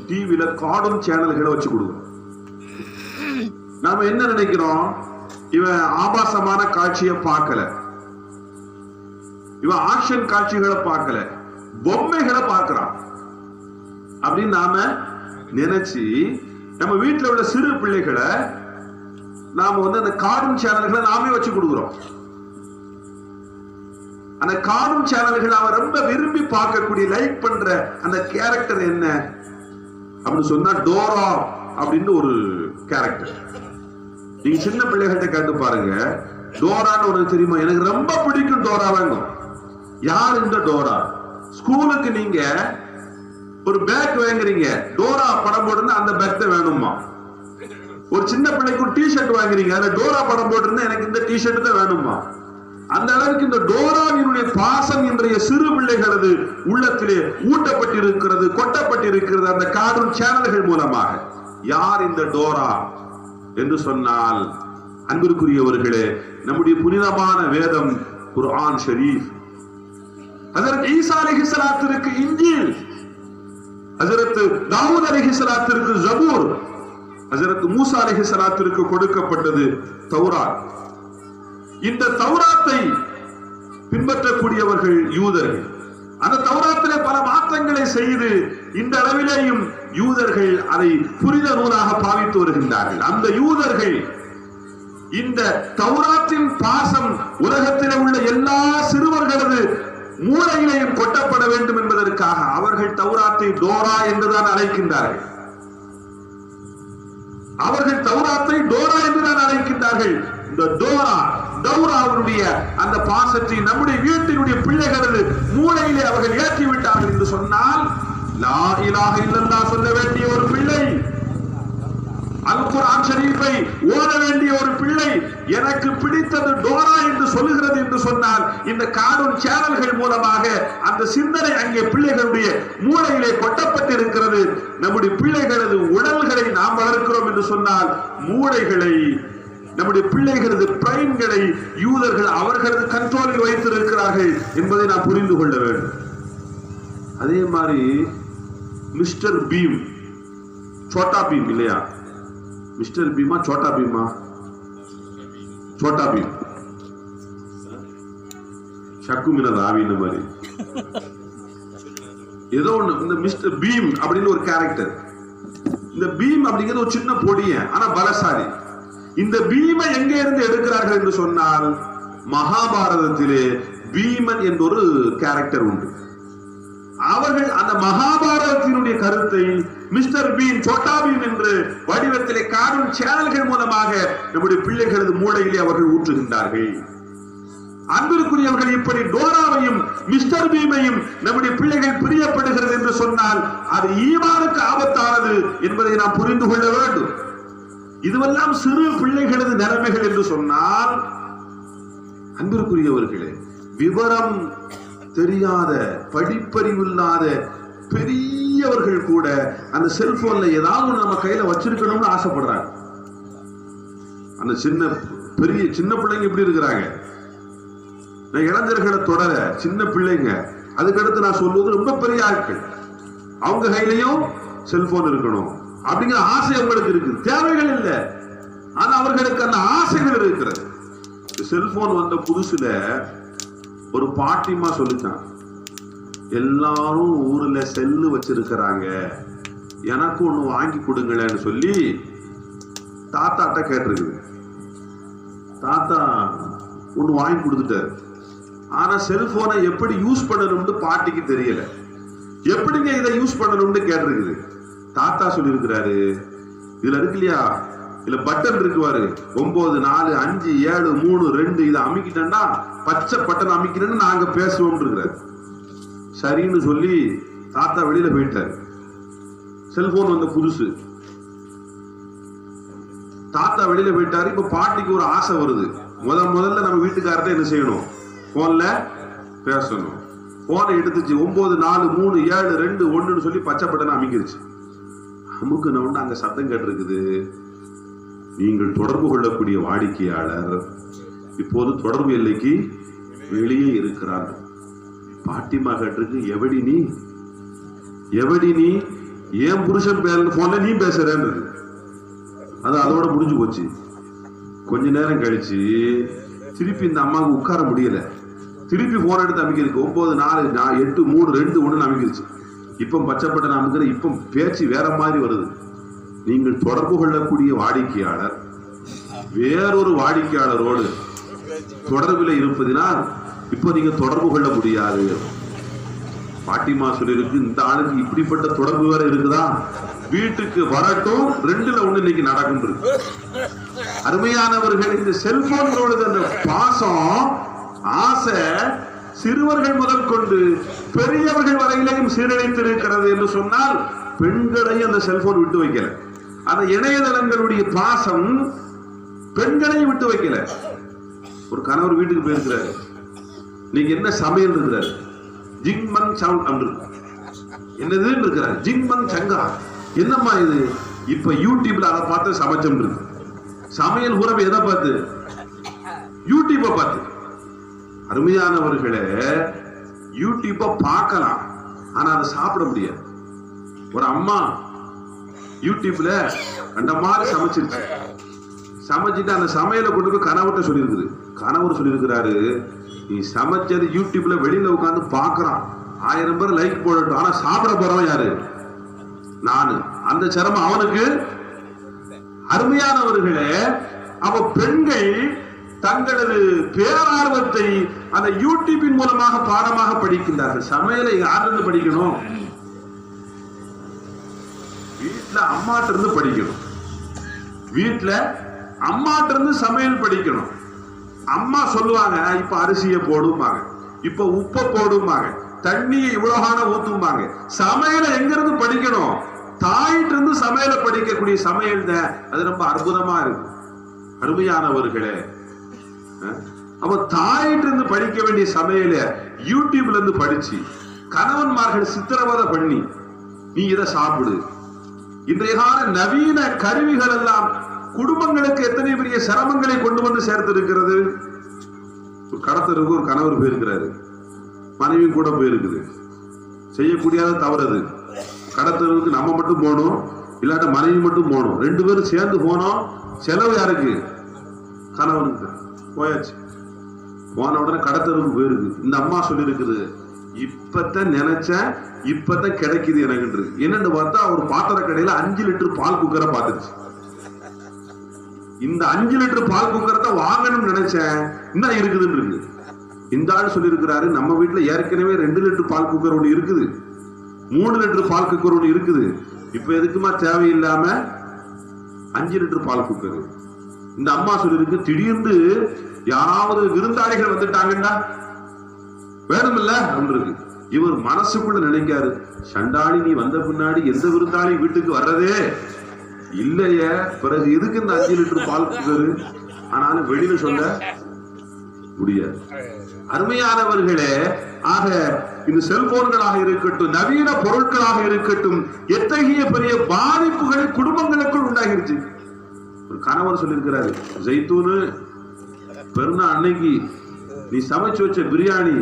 டிவில கார்ட்டூன் சேனல்களை வச்சு கொடுக்கணும். நாம என்ன நினைக்கிறோம்? இவன் ஆபாசமான காட்சியை பார்க்கல, இவன் ஆக்ஷன் காட்சிகளை பார்க்கல, பொம்மைகளை பார்க்கிறான் அப்படின்னு நாம நினைச்சு நம்ம வீட்டுல உள்ள சிறு பிள்ளைகளை நாம அந்த கார்ட்டூன் சேனல்களை நாமே வச்சு கொடுக்கிறோம். அந்த கார்ட்டூன் சேனல்கள் அவன் ரொம்ப விரும்பி பார்க்கக்கூடிய லைக் பண்ற அந்த கேரக்டர் என்ன அப்படின்னு சொன்னா, டோரா அப்படின்னு ஒரு கேரக்டர். நீங்க சின்ன பிள்ளைகிட்ட கேட்டு பாருங்க, டோரான்னு ஒரு தெரியுமா? எனக்கு ரொம்ப பிடிக்கும் டோரா வாங்கும். யார் இந்த டோரா? ஸ்கூலுக்கு நீங்க ஒரு பேக் வாங்குறீங்க, டோரா படம் போட்டு அந்த பேக் தான் வேணுமா? ஒரு சின்ன பிள்ளைக்கு ஒரு டிஷர்ட் வாங்குறீங்க, அதுல டோரா படம் போட்டு எனக்கு இந்த டிஷர்ட் தான் வேணுமா? அந்த அளவுக்கு இந்த டோராவினுடைய பாசம் இன்றைய சிறு பிள்ளைகளது உள்ளத்திலே ஊட்டப்பட்டிருக்கிறது, கொட்டப்பட்டிருக்கிறது அந்த கார்ட்டூன் சேனல்கள் மூலமாக. யார் இந்த டோரா என்று சொன்னால், அன்பிற்குரியவர்களே, நம்முடைய புனிதமான வேதம் குர்ஆன் ஷரீஃப், ஹஜரத் ஈசா அலைஹிஸ்ஸலாத்திற்கு இன்ஜீல், ஹஜரத் தாவூத் அலைஹிஸ்ஸலாத்திற்கு ஜபூர், ஹஜரத் மூசா அலைஹிஸ்ஸலாத்திற்கு கொடுக்கப்பட்டது தௌராத். இந்த தௌராத்தை பின்பற்றக்கூடியவர்கள் யூதர்கள். அந்த தௌராத்திலே பல மாற்றங்களை செய்து இந்த அளவிலேயும் யூதர்கள் அதை புனித நூலாக பாவித்து வருகின்றார்கள். அந்த யூதர்கள் இந்த தௌராத்தின் பாசம் உலகத்திலே உள்ள எல்லா சிறுவர்களது மூளையிலேயும் கொட்டப்பட வேண்டும் என்பதற்காக அவர்கள் தௌராத்தை டோரா என்றுதான் அழைக்கின்றார்கள். அவர்கள் தௌராத்தை டோரா என்றுதான் அழைக்கின்றார்கள். இந்த டௌராவுடைய அந்த பாசத்தை நம்முடைய வீட்டினுடைய பிள்ளைகளது மூளையிலே அவர்கள் ஏற்றிவிட்டார்கள் என்று சொன்னால், லா இலாஹ இல்லல்லாஹ் சொல்ல வேண்டிய ஒரு பிள்ளை, அல் குர்ஆன் ஷரீஃபை ஓத வேண்டிய ஒரு பிள்ளை எனக்கு பிடித்தது டோரா என்று சொல்லுகிறது என்று சொன்னால், இந்த கார்ட்டூன் சேனல்கள் மூலமாக அந்த சிந்தனை அங்கே பிள்ளைகளுடைய மூளையிலே கொட்டப்பட்டிருக்கிறது. நம்முடைய பிள்ளைகளது உடல்களை நாம் வளர்க்கிறோம் என்று சொன்னால், மூளைகளை, நம்முடைய பிள்ளைகளது பிரைன்களை யூதர்கள் அவர்களது கண்ட்ரோலில் வைத்திருக்கிறார்கள் என்பதை நாம் புரிந்து கொள்ள வேண்டும். அதே மாதிரி மிஸ்டர் பீம், சோட்டா பீம் இல்லையா? மிஸ்டர் பீமா சோட்டா பீமா? சோட்டா பீம், ஷக்குமினது ஆவின மாதிரி ஏதோ ஒண்ணு. இந்த மிஸ்டர் பீம் அப்படின்னு ஒரு கேரக்டர். இந்த பீம் அப்படிங்கிறது ஒரு சின்ன பொடிய, ஆனா பலசாலி. இந்த பீமை எங்கே இருந்து எடுக்கிறார்கள் என்று சொன்னால், மகாபாரதத்திலே பீமன் என்ற ஒரு கேரக்டர் உண்டு. அவர்கள் அந்த மகாபாரதத்தினுடைய கருத்தை மிஸ்டர் பீம், சோட்டா பீம் என்று வடிவத்திலே கார்ட்டூன் சேனல்கள் மூலமாக நம்முடைய பிள்ளைகளது மூளையிலே அவர்கள் ஊற்றுகின்றார்கள். அன்பிற்குரியவர்கள், இப்படி டோராவையும் மிஸ்டர் பீமையும் நம்முடைய பிள்ளைகள் பிரியப்படுகிறது என்று சொன்னால் அது ஈமானுக்கு ஆபத்தானது என்பதை நாம் புரிந்து கொள்ள வேண்டும். இதுவெல்லாம் சிறு பிள்ளைகளது நிலைமைகள் என்று சொன்னால், அன்பிற்குரியவர்களே, விவரம் தெரியாத, படிப்பறிவில்லாத பெரியவர்கள் கூட அந்த செல்போன்ல ஏதாவது நம்ம கையில வச்சிருக்கணும்னு ஆசைப்படுறாங்க. அந்த சின்ன பிள்ளைங்க எப்படி இருக்கிறாங்க? நான் இளைஞர்களை தொடர சின்ன பிள்ளைங்க, அதுக்கடுத்து நான் சொல்வது ரொம்ப பெரிய ஆட்கள், அவங்க கையிலையும் செல்போன் இருக்கணும் அப்படிங்கிற ஆசை அவங்களுக்கு இருக்கு. தேவைகள் இல்லை, ஆனா அவர்களுக்கு அந்த ஆசைகள் இருக்கிறது. செல்போன் வந்த புதுசுல ஒரு பாட்டிமா சொல்லிச்சான், எல்லாரும் ஊர்ல செல்லு வச்சிருக்கிறாங்க, எனக்கு ஒண்ணு வாங்கி கொடுங்களேன்னு சொல்லி தாத்தாட்ட கேட்டிருக்குது. தாத்தா ஒண்ணு வாங்கி கொடுத்துட்டாரு. ஆனா செல்போனை எப்படி யூஸ் பண்ணணும்னு பாட்டிக்கு தெரியல. எப்படிங்க இதை யூஸ் பண்ணணும்னு கேட்டிருக்குது. தாத்தா சொல்லி இருக்கிறாரு, இதுல இருக்கு இல்லையா, இதுல பட்டன் இருக்குவாரு, 9 4 5 7 3 2, இதை அமைக்கிட்டா பச்சை பட்டன் அமைக்கிறேன்னு நாங்க பேசுவோம் இருக்கிறாரு. சரின்னு சொல்லி தாத்தா வெளியில போயிட்டாரு. செல்போன் வந்த புதுசு, தாத்தா வெளியில போயிட்டாரு. இப்ப பாட்டிக்கு ஒரு ஆசை வருது, முதல்ல நம்ம வீட்டுக்காரர்ட்ட என்ன செய்யணும், போன்ல பேசணும். போனை எடுத்துச்சு, 9 4 3 7 2 1 சொல்லி பச்சை பட்டன் அமைக்கிருச்சு. அமுக்கு நான் அங்க சத்தம் கேட்டிருக்குது, நீங்கள் தொடர்பு கொள்ளக்கூடிய வாடிக்கையாளர் இப்போது தொடர்பு எல்லைக்கு வெளியே இருக்கிறார். பாட்டிமா கேட்டிருக்கு, எவடி நீ ஏன் புருஷன் போன்ல நீ பேசுறேன்னு. அது அதோட முடிஞ்சு போச்சு. கொஞ்ச நேரம் கழிச்சு திருப்பி இந்த அம்மாவுக்கு உட்கார முடியல, திருப்பி போன் எடுத்து அமைக்கிறதுக்கு 9 4 8 3 2 1 அமைக்கிருச்சு. இப்ப பச்சைப்பட்ட அமைக்கிற, இப்ப பேச்சு வேற மாதிரி வருது. நீங்கள் தொடர்பு கொள்ளக்கூடிய வாடிக்கையாளர் வேறொரு வாடிக்கையாளரோடு தொடர்பில் இருப்பதினால் இப்போ நீங்க தொடர்பு கொள்ள முடியாது. பாட்டிமா சொல்லிருக்கு, இந்த ஆளுக்கு இப்படிப்பட்ட தொடர்பு வேற இருக்குதா, வீட்டுக்கு வரட்டும், 2ல 1 இன்னைக்கு நடக்கும். அருமையானவர்கள், இந்த செல்போன்களோட அந்த பாசம், ஆசை சிறுவர்கள் முதல் கொண்டு பெரியவர்கள் வரையிலையும் சீரழித்திருக்கிறது என்று சொன்னால், பெண்களையும் அந்த செல்போன் விட்டு வைக்கல. அந்த இணையதளங்களுடைய பாசம் பெண்களையும் விட்டு வைக்கல. ஒரு கணவர் வீட்டுக்கு போயிருக்கிறாரு, நீங்க என்ன சமையல் இருக்கிறாரு, ஜிங்மன் சவுண்ட் என்னதுன்னு இருக்கிறார், ஜிங்மன் சங்கா, என்னம்மா இது, இப்ப யூடியூப்ல அதை பார்த்து சமைச்சோம் இருக்கு. சமையல் உறவு எதை பார்த்து, யூடியூபை பார்த்து. அருமையானவர்களே, யூடியூபை பார்க்கலாம், ஆனா அதை சாப்பிட முடியாது. ஒரு அம்மா யூடியூப்ல அந்த மாதிரி சமைச்சிருச்சு, சமைச்சிட்டு அந்த சமையலை கொண்டு போய் கணவர்கிட்ட சொல்லியிருக்குது. கணவர் சொல்லியிருக்கிறாரு, நீ சமைச்சது யூடியூப்ல வெளியில உட்காந்து பாக்குறான், 1000 பேர் லைக் போடட்டும், ஆனா சாப்பிட போறவன் யாரு? நானு. அந்த சிரமம் அவனுக்கு. அருமையானவர்களே, அவ பெண்கள் தங்களது பேரார்வத்தை அந்த யூடியூபின் மூலமாக பாடமாக படிக்கின்றார்கள். சமையலை யாரிலிருந்து படிக்கணும்? வீட்டுல அம்மாட்ட இருந்து படிக்கணும். வீட்டுல அம்மாட்ட இருந்து சமையல் படிக்கணும். அம்மா சொல்லுவாங்க, இப்ப அரிசியை போடுவாங்க, இப்ப உப்பை போடுவாங்க, தண்ணியை இவ்வளவான ஊத்துவாங்க. சமையலை எங்க இருந்து படிக்கணும்? தாயிட்ட இருந்து சமையலை படிக்கக்கூடிய சமையல் தான். அது ரொம்ப அற்புதமா இருக்கு. அருமையானவர்களே, அப்ப தாயிட்ட இருந்து படிக்க வேண்டிய சமையல யூடியூப்ல இருந்து படிச்சு கணவன்மார்கள் சித்திரவதை பண்ணி நீ இதை சாப்பிடு. இன்றைய கால நவீன கருவிகள் எல்லாம் குடும்பங்களுக்கு எத்தனை பெரிய சிரமங்களை கொண்டு வந்து சேர்த்து இருக்கிறது. கடத்தருக்கு ஒரு கணவர் போயிருக்கிறாரு, மனைவி கூட போயிருக்குது. செய்யக்கூடியது தவறது. கடத்தருக்கு நம்ம மட்டும் போகணும், இல்லாட்ட மனைவி மட்டும் போகணும். 2 பேரும் சேர்ந்து போனோம். செலவு யாருக்கு? கணவனுக்கு. போயாச்சு. போன உடனே கடத்தருக்கு போயிருக்கு. இந்த அம்மா சொல்லி இருக்குது, இப்பதான் நினைச்சேன், இப்பதான் கிடைக்குது எனக்கு. என்னன்னு பார்த்தா ஒரு பாத்திர கடையில 5 லிட்டர் பால் குக்கரை பார்த்துச்சு. இந்த 5 லிட்டர் பால் குக்கரை வாங்கணும்னு நினைச்சேன், இன்னும் இருக்குதுன்னு இருக்கு. இந்த ஆள் சொல்லி இருக்கிறாரு, நம்ம வீட்டுல ஏற்கனவே 2 லிட்டர் பால் குக்கர் ஒண்ணு இருக்குது, 3 லிட்டர் பால் குக்கர் ஒண்ணு இருக்குது. இப்ப எதுக்குமா தேவையில்லாம 5 லிட்டர் பால் குக்கர்? இந்த அம்மா சொல்லி இருக்கு, திடீர்னு யாராவது விருந்தாளிகள் வந்துட்டாங்கன்னா வேணும் இல்ல இருக்கு. இவர் மனசுக்குள்ள நினைக்காரு, சண்டாளி நீ வந்த பின்னாடி எந்த விருந்தாளி வீட்டுக்கு வர்றதே இல்லையே, பிறகு எதுக்கு இந்த 5 லிட்டர் பால் குக்கரு? ஆனாலும் வெளியில சொல்ல முடியாது. அருமையானவர்களே, ஆக இந்த செல்போன்களாக இருக்கட்டும், நவீன பொருட்களாக இருக்கட்டும், எத்தகைய பெரிய பாதிப்புகளை குடும்பங்களுக்குள் உண்டாகிருச்சு. ஒரு கணவர் சொல்லியிருக்கிறாரு, ஜெய்தூனு பெருநா அன்னைக்கு நீ சமைச்சு வச்ச பிரியாணி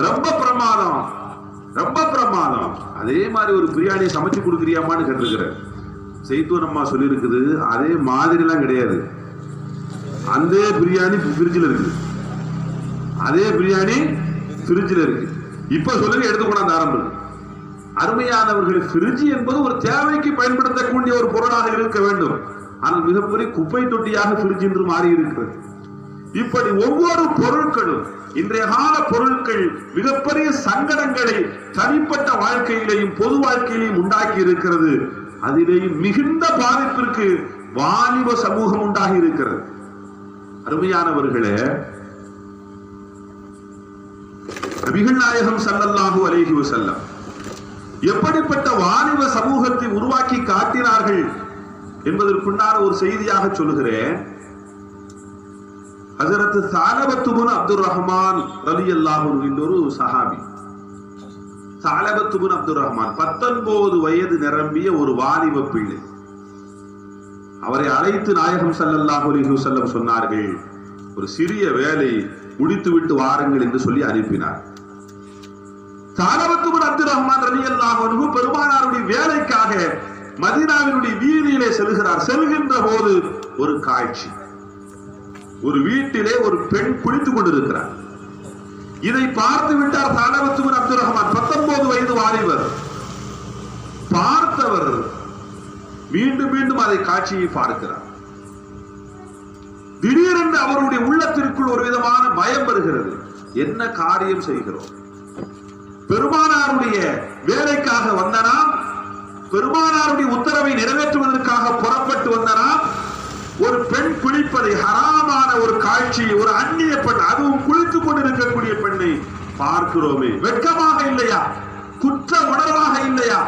ரொம்ப பிரமாதம், ரொம்ப பிரமாதம். அதே மாதிரி ஒரு பிரியாணி சமைச்சு கொடுக்குறியாமான்னு கேட்டிருக்கிறார். ஜெய்தூன் அம்மா சொல்லி இருக்குது, அதே மாதிரி எல்லாம் கிடையாது, அந்த பிரியாணி ஃப்ரிட்ஜில் இருக்குது, அதே பிரியாணி ஃப்ரிட்ஜில் இருக்கு. இப்ப சொல்லுங்க, எடுத்து கொண்டாந்து ஆரம்பிச்சு. அருமையானவர்கள், ஃப்ரிட்ஜ் என்பது ஒரு தேவைக்கு பயன்படுத்தக்கூடிய ஒரு பொருளாக இருக்க வேண்டும். ஆனால் மிகப்பெரிய குப்பை தொட்டியாக ஃப்ரிட்ஜ் என்று மாறி இருக்கிறது. இப்படி ஒவ்வொரு பொருட்களும், இன்றைய கால பொருட்கள் மிகப்பெரிய சங்கடங்களை தனிப்பட்ட வாழ்க்கையிலையும் பொது வாழ்க்கையிலையும் உண்டாக்கி இருக்கிறது. அதிலேயும் மிகுந்த பாதிப்பிற்கு வாலிப சமூகம் உண்டாகி இருக்கிறது. அருமையானவர்களே, நபிகள் நாயகம் ஸல்லல்லாஹு அலைஹி வஸல்லம் எப்படிப்பட்ட வாலிப சமூகத்தை உருவாக்கி காட்டினார்கள் என்பதற்குண்டான ஒரு செய்தியாக சொல்லுகிறேன். ஹஜரத் சாலபத்து பின் அப்துர் ரஹ்மான் ரலியல்லாஹு அன்ஹு என்ற ஒரு சஹாபி. சாலபத்து பின் அப்துர் ரஹ்மான் 19 வயது நிரம்பிய ஒரு வாலிப பிள்ளை. அவரை அழைத்து நாயகம் ஸல்லல்லாஹு அலைஹி வஸல்லம் சொன்னார்கள், ஒரு சிறிய வேலை முடித்துவிட்டு வாருங்கள் என்று சொல்லி அனுப்பினார். சாலபத்து பின் அப்துர் ரஹ்மான் ரலியல்லாஹு அன்ஹு பெருமானாருடைய வேலைக்காக மதீனாவினுடைய வீதியிலே செல்கிறார். செல்கின்ற போது ஒரு காட்சி, ஒரு வீட்டிலே ஒரு பெண் குளித்துக் கொண்டிருக்கிறார். இதை பார்த்து விட்டார் சாலபத்து பின் அப்துர் ரஹ்மான், 19 வயது வாலிபர். பார்த்தவர் மீண்டும் மீண்டும் அதை காட்சியை பார்க்கிறார். திடீரென்று அவருடைய உள்ளத்திற்குள் ஒரு விதமான பயம் வருகிறது. என்ன காரியம் செய்கிறோம்? பெருமானாருடைய வேலைக்காக வந்தனா, பெருமானாருடைய உத்தரவை நிறைவேற்றுவதற்காக புறப்பட்டு வந்தனா, ஒரு பெண் குளிப்பதை, ஹராமான ஒரு காட்சி, ஒரு அந்நிய பெண், அதுவும் குளித்துக் கொண்டிருக்கக்கூடிய பெண்ணை பார்க்கிறோமே, வெட்கமாக இல்லையா? குற்ற உணர்வாக இல்லையா?